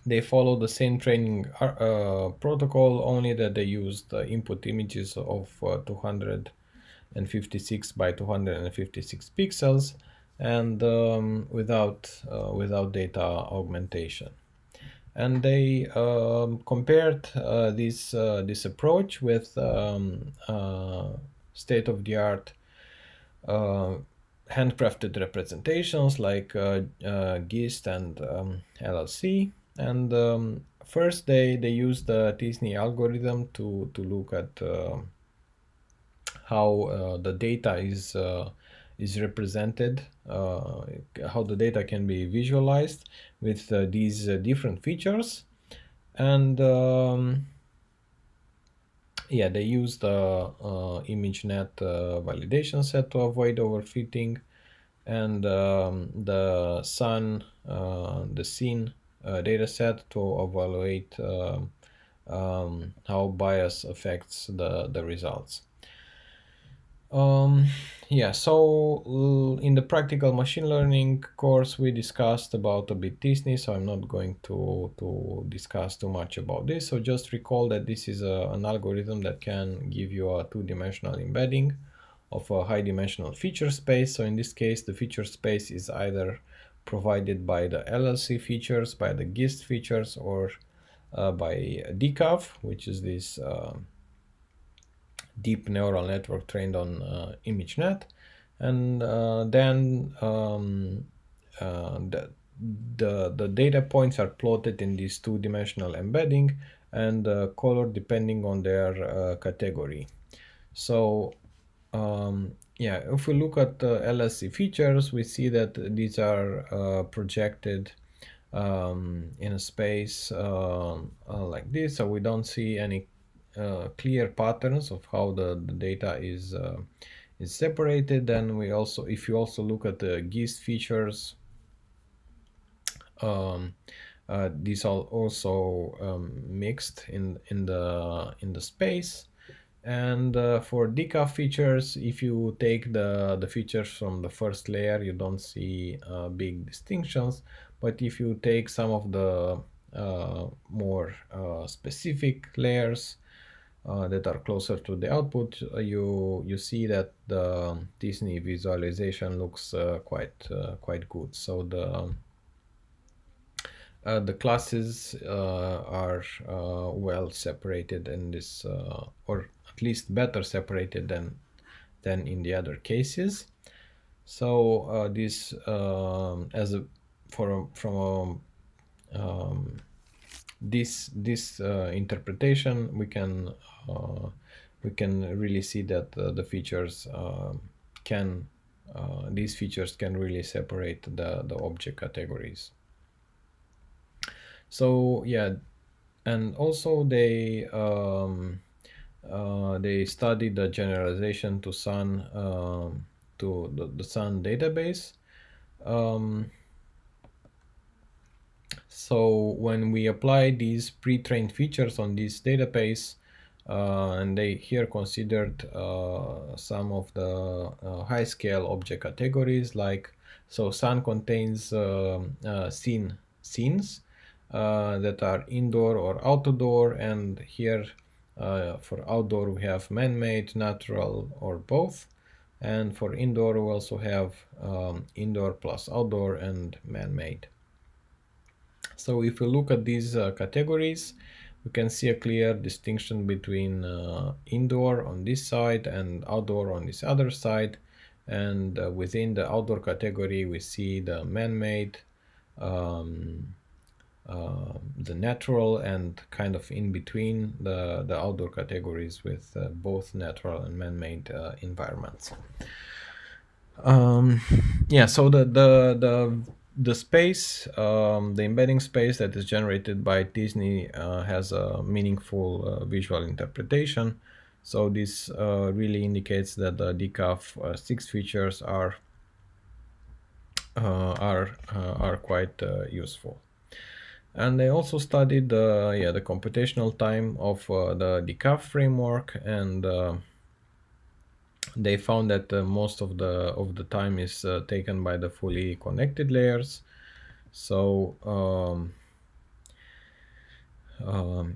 they follow the same training protocol, only that they used input images of 256 by 256 pixels and without data augmentation. And they compared this approach with state-of-the-art handcrafted representations like GIST and LLC. And first, they used the Disney algorithm to look at how the data is represented, how the data can be visualized with these different features, and yeah, they use the ImageNet validation set to avoid overfitting, and the the scene dataset to evaluate how bias affects the results. Yeah, so in the practical machine learning course, we discussed about a bit Disney, so I'm not going to discuss too much about this. So just recall that this is an algorithm that can give you a two-dimensional embedding of a high-dimensional feature space. So in this case, the feature space is either provided by the LLC features, by the GIST features, or by Decaf, which is this deep neural network trained on ImageNet, and then the data points are plotted in this two-dimensional embedding and colored depending on their category. So yeah, if we look at the LSC features, we see that these are projected in a space like this, so we don't see any clear patterns of how the data is separated. Then we also, if you also look at the GIST features, these are also mixed in the space. And for decaf features, if you take the features from the first layer, you don't see big distinctions. But if you take some of the more specific layers that are closer to the output, you see that the Disney visualization looks quite good. So the classes are well separated in this, or at least better separated than in the other cases. So this as a from this interpretation, we can really see that the features can these features can really separate the object categories. So yeah, And also they studied the generalization to Sun to the Sun database. Um, so when we apply these pre-trained features on this database, and they here considered some of the high-scale object categories, like so Sun contains scenes that are indoor or outdoor, and here for outdoor we have man-made, natural, or both. And for indoor, we also have indoor plus outdoor and man-made. So if we look at these categories, we can see a clear distinction between indoor on this side and outdoor on this other side. And within the outdoor category, we see the man-made, um, the natural, and kind of in between the outdoor categories with both natural and man-made environments. Yeah, so the space, the embedding space that is generated by Disney has a meaningful visual interpretation. So this really indicates that the Decaf 6 features are quite useful. And they also studied the computational time of the Decaf framework, and they found that most of the time is taken by the fully connected layers. So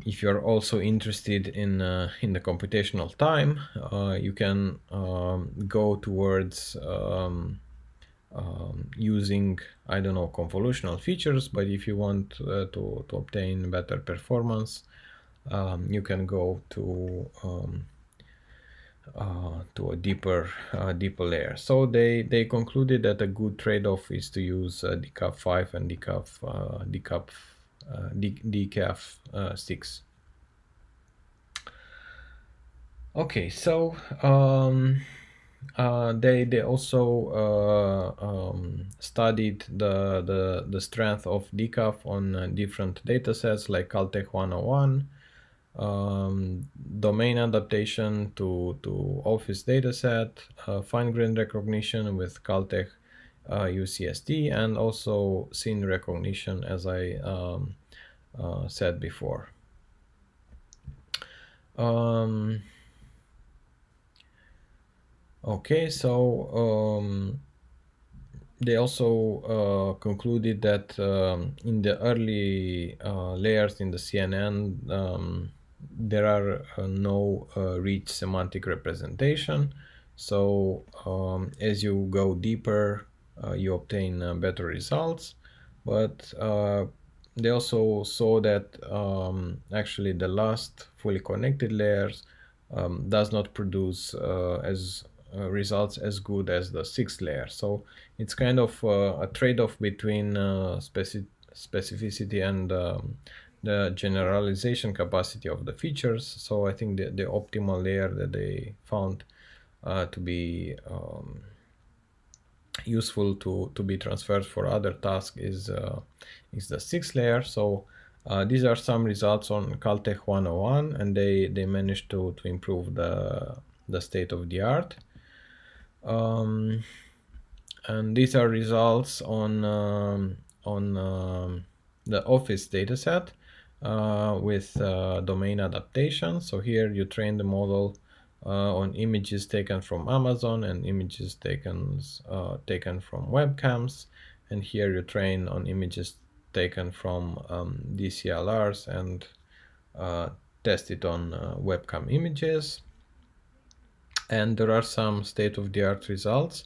if you're also interested in the computational time, you can go towards using, I don't know, convolutional features. But if you want to obtain better performance, you can go to a deeper layer. So they concluded that a good trade-off is to use Decaf 5 and Decaf 6. Okay, so they also studied the strength of Decaf on different datasets like Caltech 101, domain adaptation to Office dataset, fine grain recognition with Caltech UCSD, and also scene recognition, as I said before. Okay, so they also concluded that in the early layers in the CNN, there are no rich semantic representation. So as you go deeper, you obtain better results. But they also saw that actually the last fully connected layers does not produce as results as good as the sixth layer. So it's kind of a trade-off between specificity and the generalization capacity of the features. So I think the optimal layer that they found to be useful to be transferred for other tasks is the sixth layer. So these are some results on Caltech 101, and they managed to improve the state of the art. And these are results on the Office dataset with domain adaptation. So here you train the model on images taken from Amazon and images taken from webcams, and here you train on images taken from DCLRs and test it on webcam images. And there are some state-of-the-art results,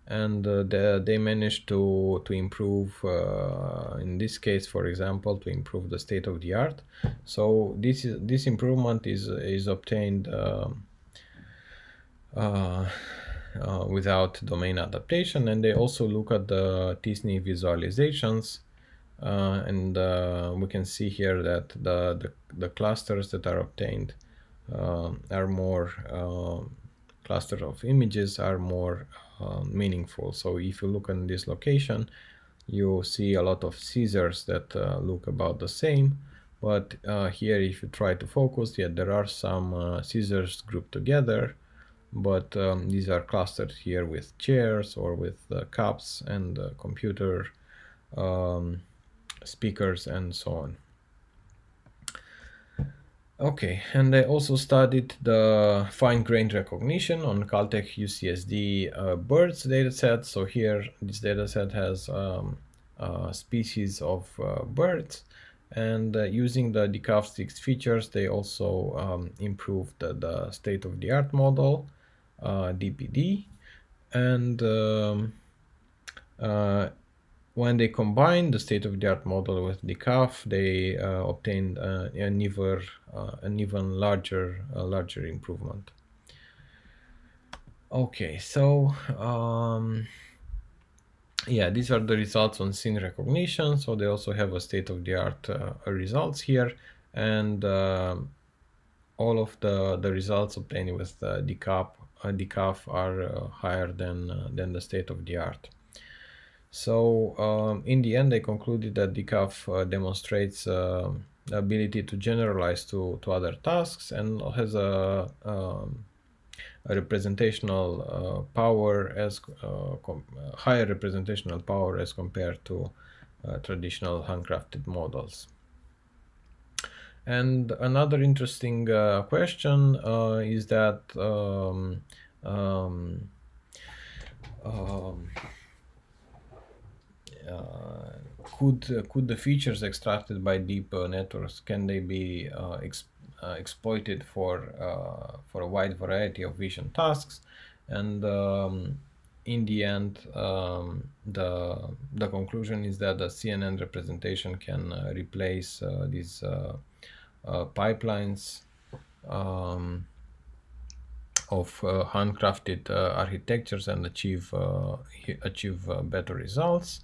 and they managed to improve in this case, for example, to improve the state of the art. So this improvement is obtained without domain adaptation. And they also look at the Disney visualizations, and we can see here that the clusters that are obtained are more cluster of images are more meaningful. So if you look in this location, you see a lot of scissors that look about the same, But here, if you try to focus, yeah, there are some scissors grouped together, but these are clustered here with chairs or with cups and computer um, speakers and so on. Okay, and I also studied the fine-grained recognition on Caltech UCSD birds dataset. So here, this dataset has species of birds, and using the Decaf 6 features, they also improved the state-of-the-art model, DPD, and when they combined the state-of-the-art model with Decaf, they obtained an even larger improvement. Okay, so yeah, these are the results on scene recognition. So they also have a state-of-the-art results here, and all of the results obtained with Decaf are higher than the state-of-the-art. So in the end, they concluded that Decaf demonstrates the ability to generalize to other tasks and has a representational power as higher representational power as compared to traditional handcrafted models. And another interesting question is that could the features extracted by deep networks, can they be exploited for a wide variety of vision tasks? And in the end, the conclusion is that the CNN representation can replace these pipelines of handcrafted architectures and achieve better results.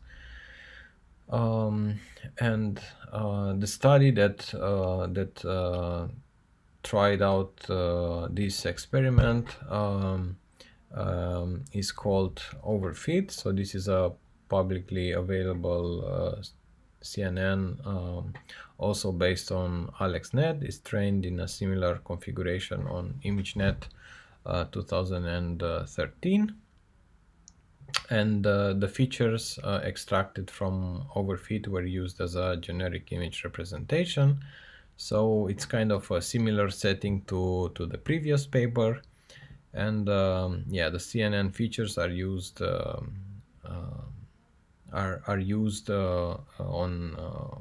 And the study that tried out this experiment is called Overfeat. So this is a publicly available CNN, also based on AlexNet. Is trained in a similar configuration on ImageNet 2013. And the features extracted from Overfeat were used as a generic image representation. So it's kind of a similar setting to the previous paper. And yeah, the CNN features are used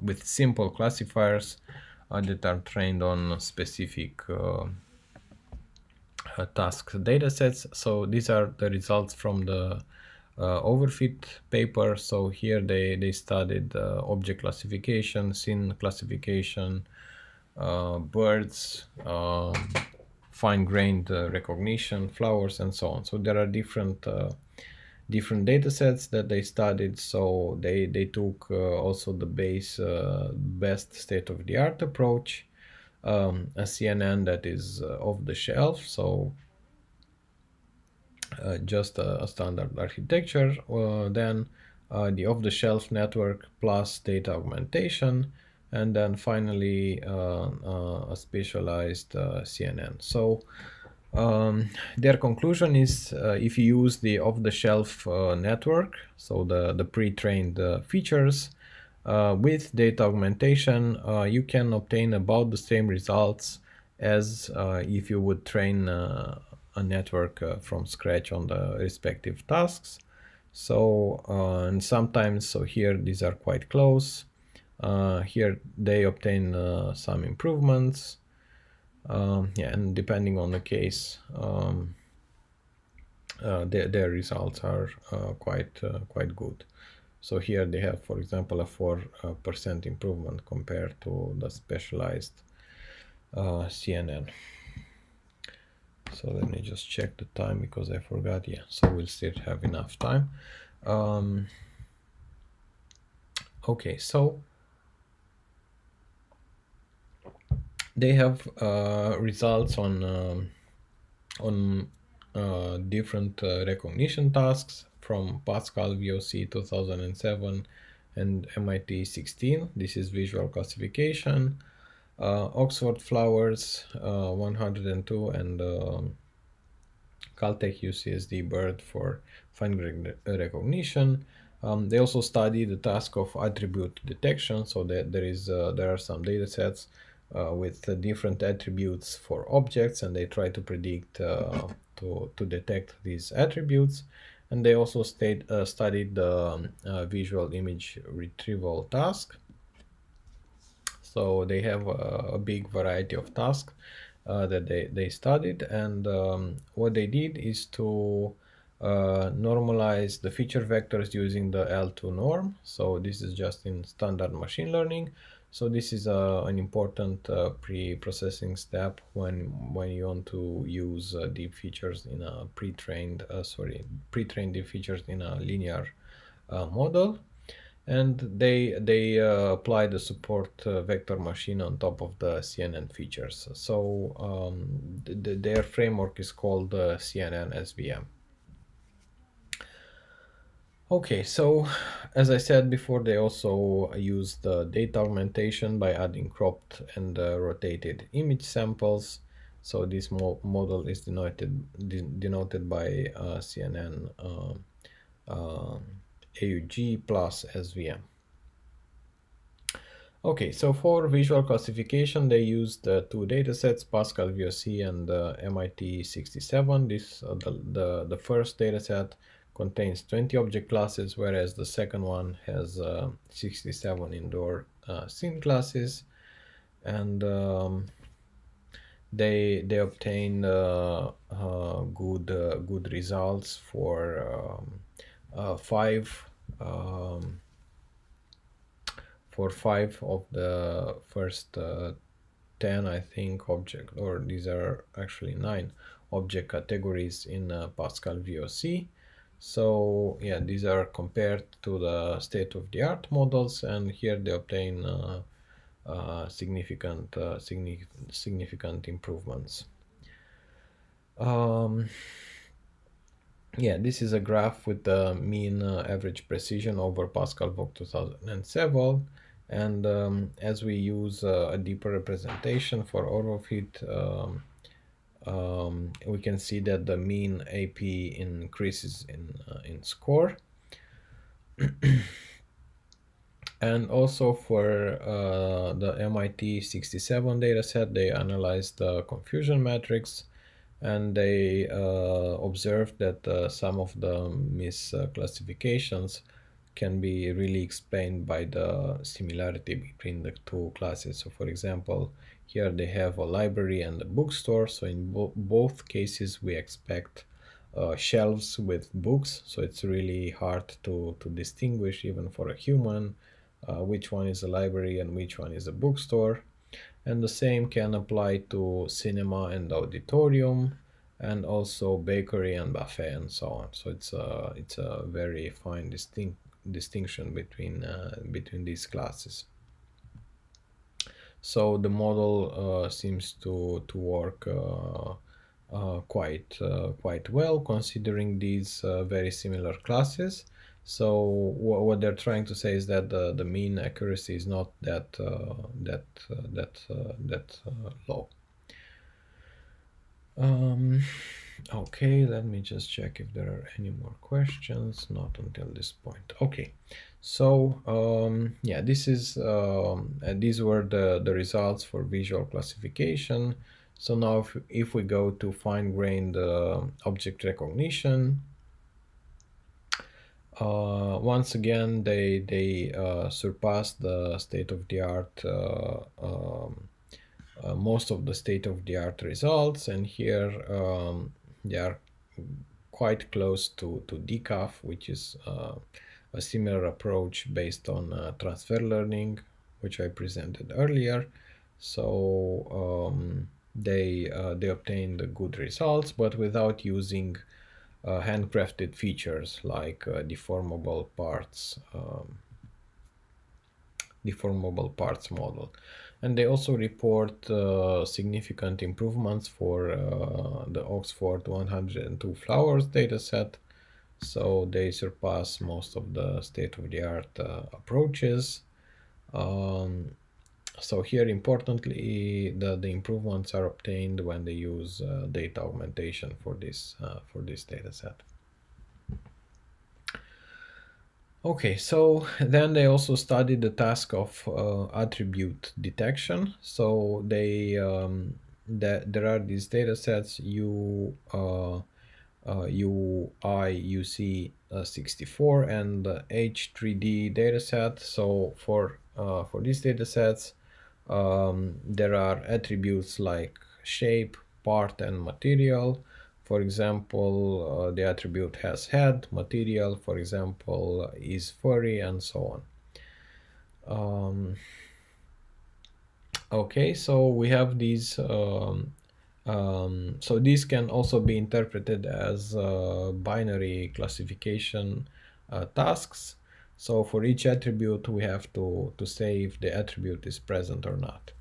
with simple classifiers that are trained on specific task datasets. So these are the results from the Overfit paper. So here they studied object classification, scene classification, birds, fine-grained recognition, flowers, and so on. So there are different data sets that they studied. So they took also the best state-of-the-art approach, a CNN that is off the shelf. So just a standard architecture, then the off-the-shelf network plus data augmentation, and then finally a specialized CNN. So their conclusion is if you use the off-the-shelf network, so the pre-trained features with data augmentation, you can obtain about the same results as if you would train a network from scratch on the respective tasks. So and sometimes, so here these are quite close. Here they obtain some improvements. Yeah, and depending on the case, their results are quite good. So here they have, for example, a 4% improvement compared to the specialized CNN. So let me just check the time because I forgot. Yeah, so we'll still have enough time. Okay, so they have results on different recognition tasks from Pascal VOC 2007 and MIT 16. This is visual classification. Oxford Flowers 102 and Caltech UCSD BERT for fine grained recognition. They also study the task of attribute detection, so that there are some data sets with different attributes for objects, and they try to predict to detect these attributes. And they also studied the visual image retrieval task. So they have a big variety of tasks that they studied, and what they did is to normalize the feature vectors using the L2 norm. So this is just in standard machine learning. So this is an important pre-processing step when you want to use deep features in a pre-trained deep features in a linear model. And they apply the support vector machine on top of the CNN features. So their framework is called CNN SVM. Okay, so as I said before, they also use the data augmentation by adding cropped and rotated image samples. So this model is denoted by CNN AUG plus SVM. Okay, so for visual classification, they used two datasets, Pascal VOC and MIT 67. The first dataset contains 20 object classes, whereas the second one has 67 indoor scene classes, and they obtained good results for five. For five of the first 10, I think, object, or these are actually 9 object categories in Pascal VOC. So yeah, these are compared to the state-of-the-art models, and here they obtain significant improvements. Yeah, this is a graph with the mean average precision over Pascal VOC 2007. And as we use a deeper representation for Overfeat, we can see that the mean AP increases in score. And also for the MIT 67 dataset, they analyzed the confusion matrix, and they observed that some of the misclassifications can be really explained by the similarity between the two classes. So for example, here they have a library and a bookstore. So in both cases, we expect shelves with books. So it's really hard to distinguish, even for a human, which one is a library and which one is a bookstore. And the same can apply to cinema and auditorium, and also bakery and buffet and so on. So it's a very fine distinction between these classes. So the model seems to work quite well, considering these very similar classes. So what they're trying to say is that the mean accuracy is not that low. Okay, let me just check if there are any more questions. Not until this point. Okay, so yeah, these were the results for visual classification. So now if we go to fine-grained object recognition, once again they surpassed the state-of-the-art most of the state-of-the-art results, and here they are quite close to Decaf, which is a similar approach based on transfer learning, which I presented earlier. So they obtained good results, but without using handcrafted features like deformable parts model. And they also report significant improvements for the Oxford 102 flowers dataset. So they surpass most of the state-of-the-art approaches. So here, importantly, the improvements are obtained when they use data augmentation for this data set. Okay, so then they also studied the task of attribute detection. So there are these data sets UI 64 and the H3D dataset. So for these datasets, there are attributes like shape, part, and material. For example, the attribute has head, material, for example, is furry, and so on. Okay, so we have these. So these can also be interpreted as binary classification tasks. So for each attribute, we have to say if the attribute is present or not.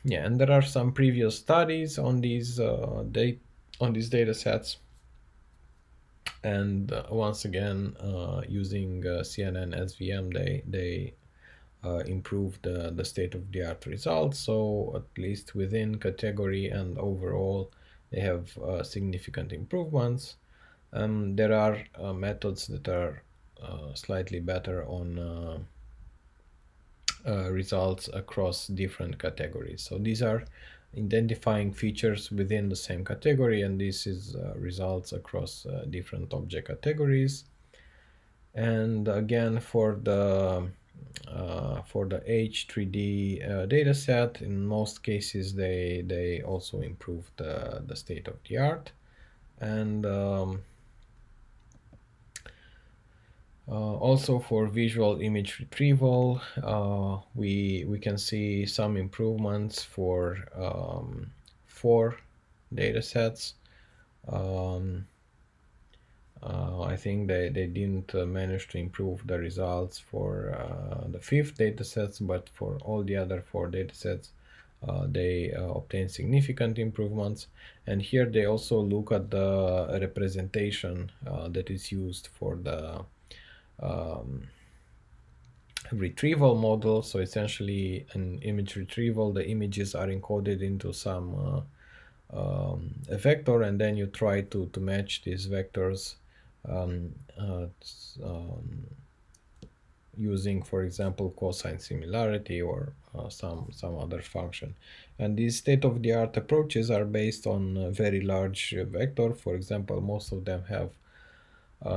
Yeah, and there are some previous studies on these data sets, and once again, using CNN SVM, they improve the state-of-the-art results. So at least within category and overall, they have significant improvements. There are methods that are slightly better on results across different categories. So these are identifying features within the same category, and this is results across different object categories. And again, for the H3D dataset, in most cases they also improve the state of the art. And also for visual image retrieval, we can see some improvements for 4 datasets. I think they didn't manage to improve the results for the 5th datasets, but for all the other 4 datasets, they obtain significant improvements. And here they also look at the representation that is used for the retrieval model. So essentially, an image retrieval, the images are encoded into some a vector, and then you try to match these vectors using, for example, cosine similarity or some other function. And these state-of-the-art approaches are based on a very large vector. For example, most of them have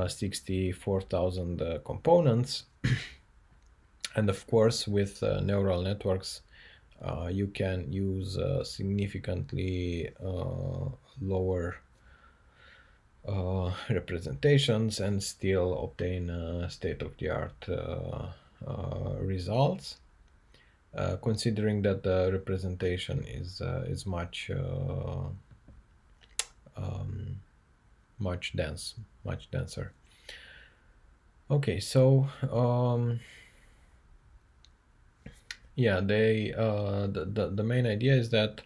64,000 components. And of course, with neural networks, you can use significantly lower representations and still obtain state-of-the-art results, considering that the representation is much much denser. Okay, so yeah, the main idea is that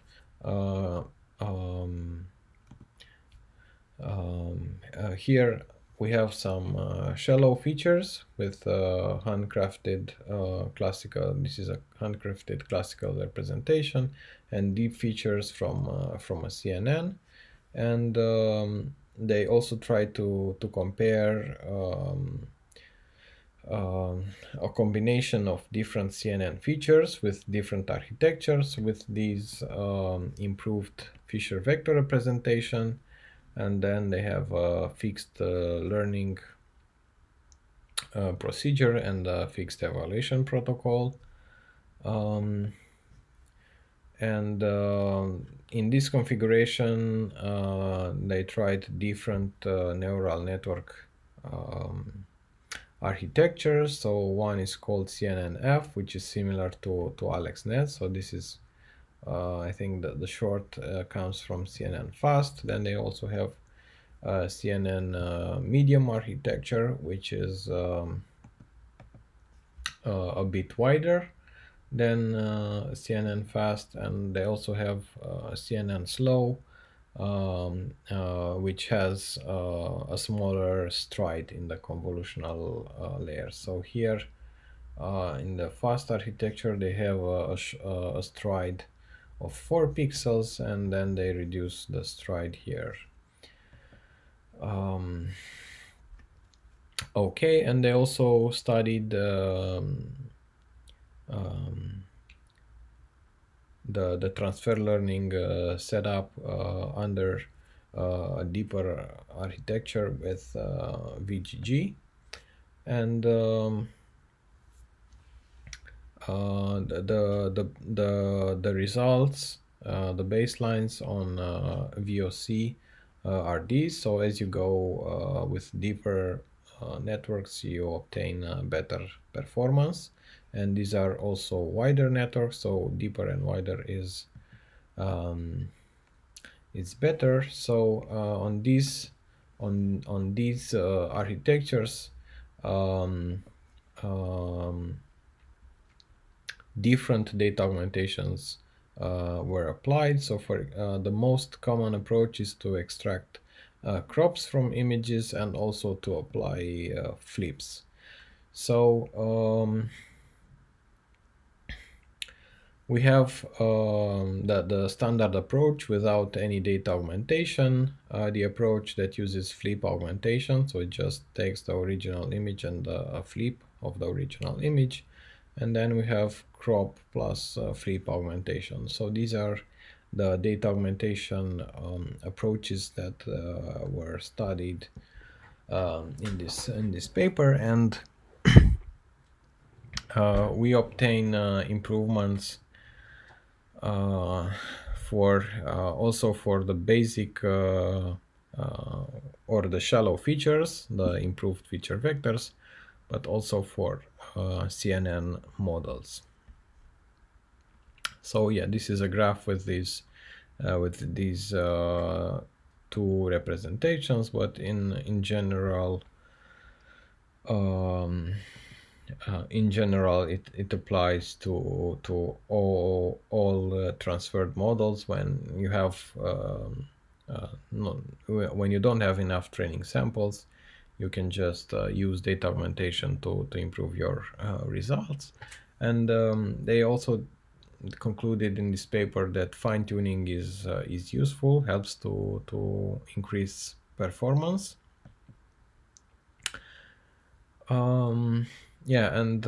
here we have some shallow features with handcrafted classical. This is a handcrafted classical representation, and deep features from a CNN, and they also try to compare a combination of different CNN features with different architectures with these improved Fisher vector representation, and then they have a fixed learning procedure and a fixed evaluation protocol. And in this configuration, they tried different neural network architectures. So one is called CNNF, which is similar to AlexNet. So this is, I think that the short comes from CNN Fast. Then they also have CNN medium architecture, which is a bit wider than CNN Fast, and they also have CNN Slow, which has a smaller stride in the convolutional layer. So here In the fast architecture, they have a stride of 4 pixels, and then they reduce the stride here. Okay, and they also studied the transfer learning setup under a deeper architecture with VGG, and the results, the baselines on VOC are these. So as you go with deeper networks, you obtain better performance, and these are also wider networks. So deeper and wider is better. So on these architectures, um, um, different data augmentations were applied. So for the most common approach is to extract crops from images and also to apply flips. So we have the standard approach without any data augmentation, the approach that uses flip augmentation, so it just takes the original image and a flip of the original image, and then we have crop plus flip augmentation. So these are the data augmentation approaches that were studied in this paper, and we obtain improvements for also for the basic or the shallow features, the improved feature vectors, but also for CNN models. So yeah, this is a graph with these two representations, but in general, it applies to all transferred models when you have when you don't have enough training samples. You can just use data augmentation to improve your results. And they also concluded in this paper that fine-tuning is useful, helps to increase performance. Yeah, and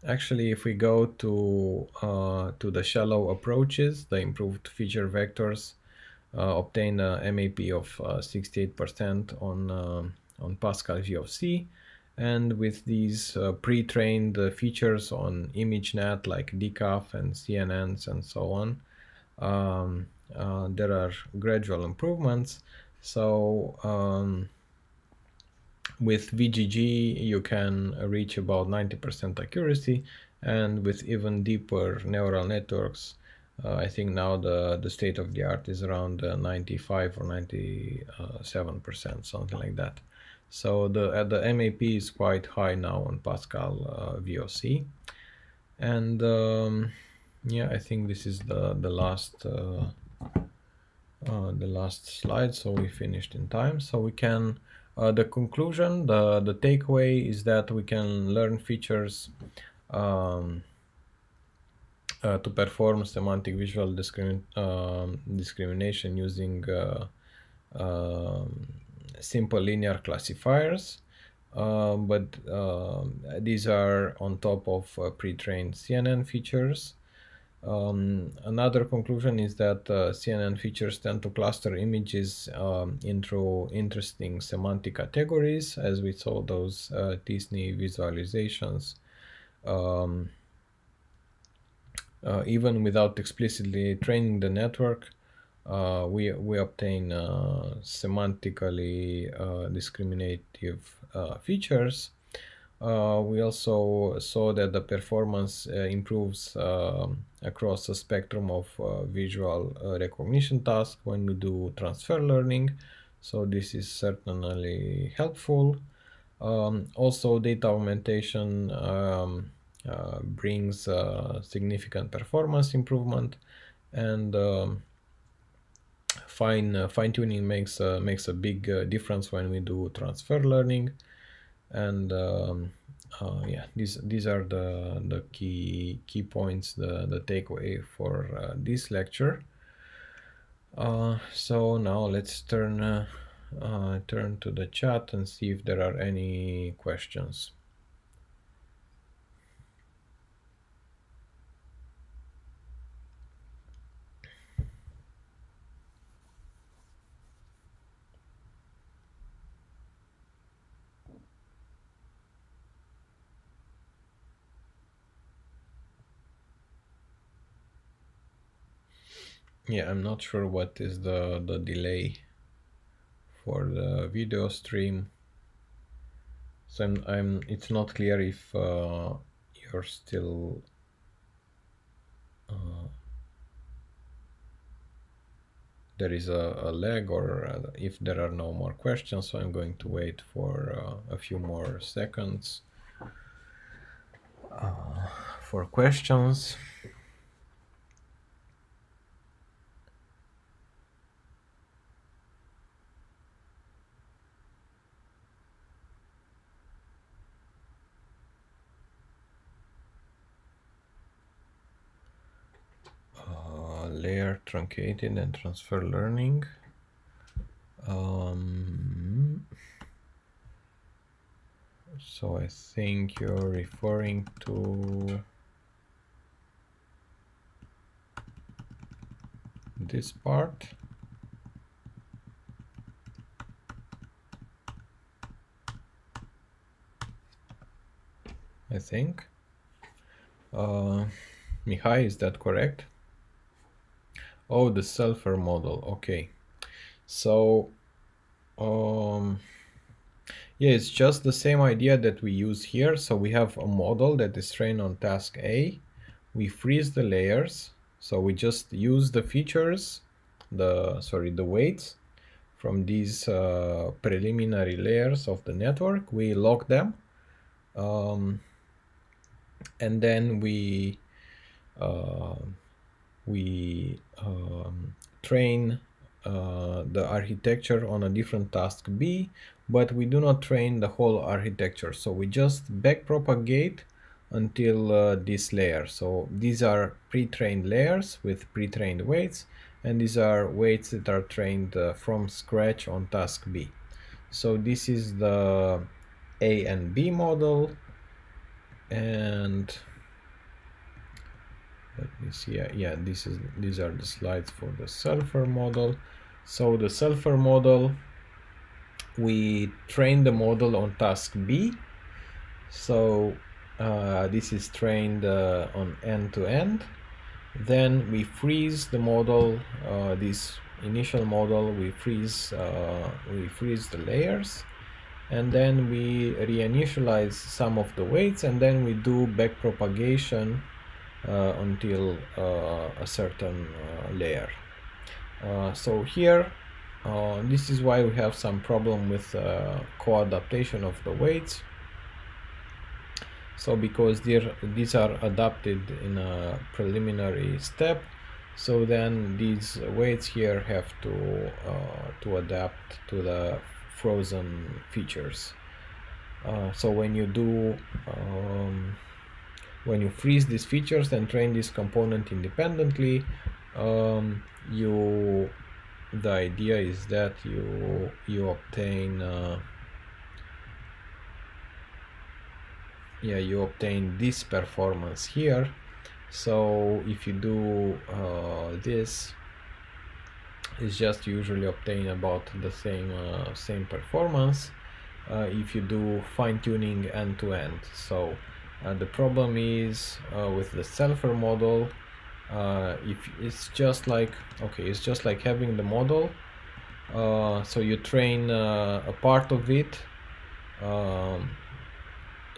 actually, if we go to the shallow approaches, the improved feature vectors obtain a MAP of 68% on Pascal VOC, and with these pre-trained features on ImageNet like Decaf and CNNs and so on, there are gradual improvements. So with VGG, you can reach about 90% accuracy, and with even deeper neural networks, I think now the state of the art is around 95 or 97%, something like that. So the MAP is quite high now on Pascal VOC, and yeah, I think this is the last slide, so we finished in time. So we can the conclusion, the takeaway is that we can learn features to perform semantic visual discrimination using simple linear classifiers, but these are on top of pre-trained CNN features. Another conclusion is that CNN features tend to cluster images into interesting semantic categories, as we saw those Disney visualizations. Even without explicitly training the network, we obtain semantically discriminative features. We also saw that the performance improves across a spectrum of visual recognition tasks when we do transfer learning. So this is certainly helpful. Also, data augmentation brings significant performance improvement, and fine-tuning makes a big difference when we do transfer learning. And Yeah, these are the key points, the takeaway for this lecture. So now let's turn to the chat and see if there are any questions. Yeah, I'm not sure what is the delay for the video stream. So it's not clear if you're still there is a lag, or if there are no more questions. So I'm going to wait for a few more seconds for questions. Layer truncated and transfer learning. So I think you're referring to this part. I think. Mihai, is that correct? Oh, the sulfur model. Okay. So, yeah, it's just the same idea that we use here. So we have a model that is trained on task A. We freeze the layers. So we just use the features, the weights from these preliminary layers of the network. We lock them. And then we train the architecture on a different task B, but we do not train the whole architecture. So we just backpropagate until this layer. So these are pre-trained layers with pre-trained weights, and these are weights that are trained from scratch on task B. So this is the A and B model, and let me see. Yeah, these are the slides for the sulfur model. So the sulfur model, we train the model on task B. So this is trained on end to end. Then we freeze the model. This initial model, we freeze the layers, and then we reinitialize some of the weights, and then we do backpropagation until a certain layer. So here, this is why we have some problem with co-adaptation of the weights. So because these are adapted in a preliminary step, so then these weights here have to adapt to the frozen features. So when you do when you freeze these features and train this component independently, the idea is that you obtain you obtain this performance here. So if you do this, it's just usually obtain about the same performance if you do fine-tuning end-to-end. So the problem is with the sulfur model, if it's just like it's just like having the model. So you train a part of it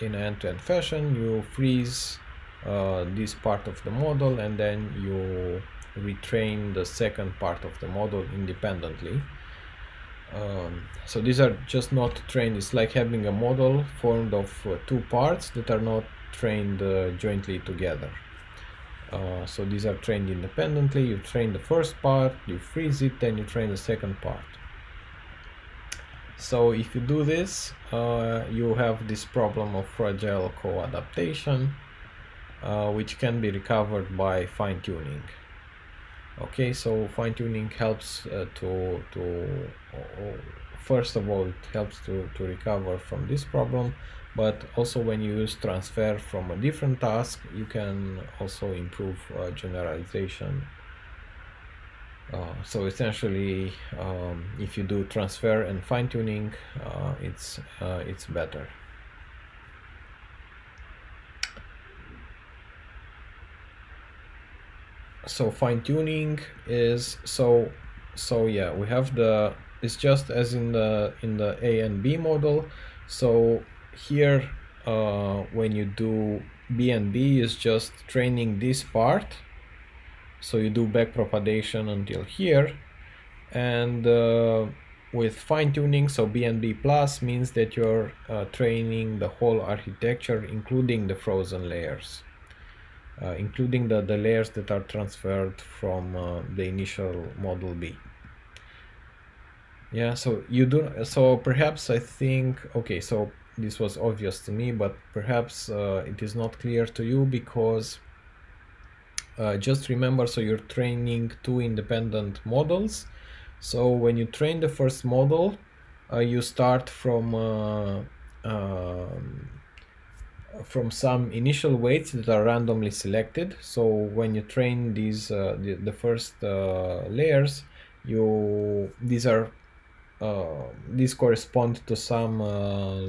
in an end-to-end fashion. You freeze this part of the model, and then you retrain the second part of the model independently. So these are just not trained. It's like having a model formed of two parts that are not trained jointly together. So these are trained independently. You train the first part, you freeze it, then you train the second part. So if you do this, you have this problem of fragile co-adaptation, which can be recovered by fine-tuning. Okay, so fine-tuning helps first of all, it helps to recover from this problem, but also when you use transfer from a different task, you can also improve generalization. So essentially, if you do transfer and fine-tuning, it's better. So fine-tuning is yeah, we have it's just as in the A and B model. So here, when you do B and B, is just training this part. So you do backpropagation until here, and with fine-tuning, so BNB plus means that you're training the whole architecture, including the frozen layers, including the layers that are transferred from the initial model B. Yeah, so you do, so perhaps I think, okay, so this was obvious to me, but perhaps it is not clear to you because just remember, so you're training two independent models. So when you train the first model, you start from some initial weights that are randomly selected. So when you train these the first layers, these correspond to some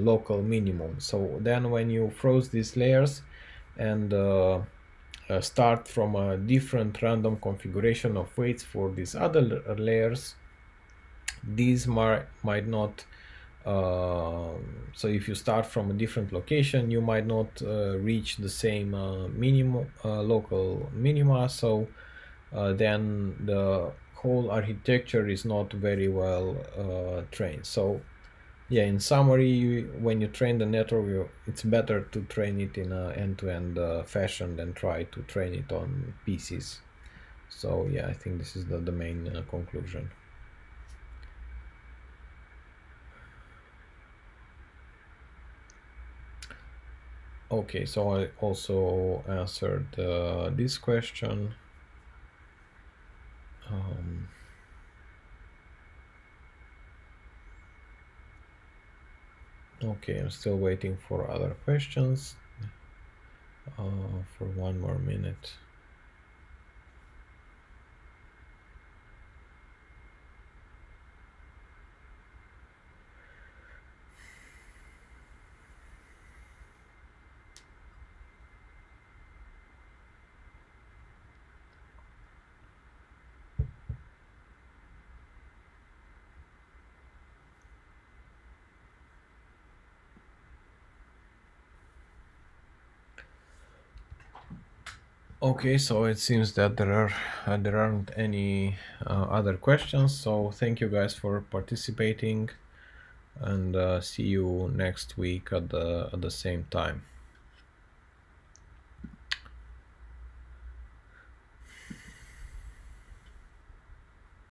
local minimum. So then when you froze these layers and start from a different random configuration of weights for these other layers, these might not so if you start from a different location, you might not reach the same minimum local minima, so then the whole architecture is not very well trained. So yeah, in summary, when you train the network, it's better to train it in an end-to-end fashion than try to train it on pieces. So yeah, I think this is the main conclusion. Okay, so I also answered this question. Okay, I'm still waiting for other questions for one more minute. Okay, so it seems that there aren't any other questions. So thank you guys for participating, and see you next week at the same time.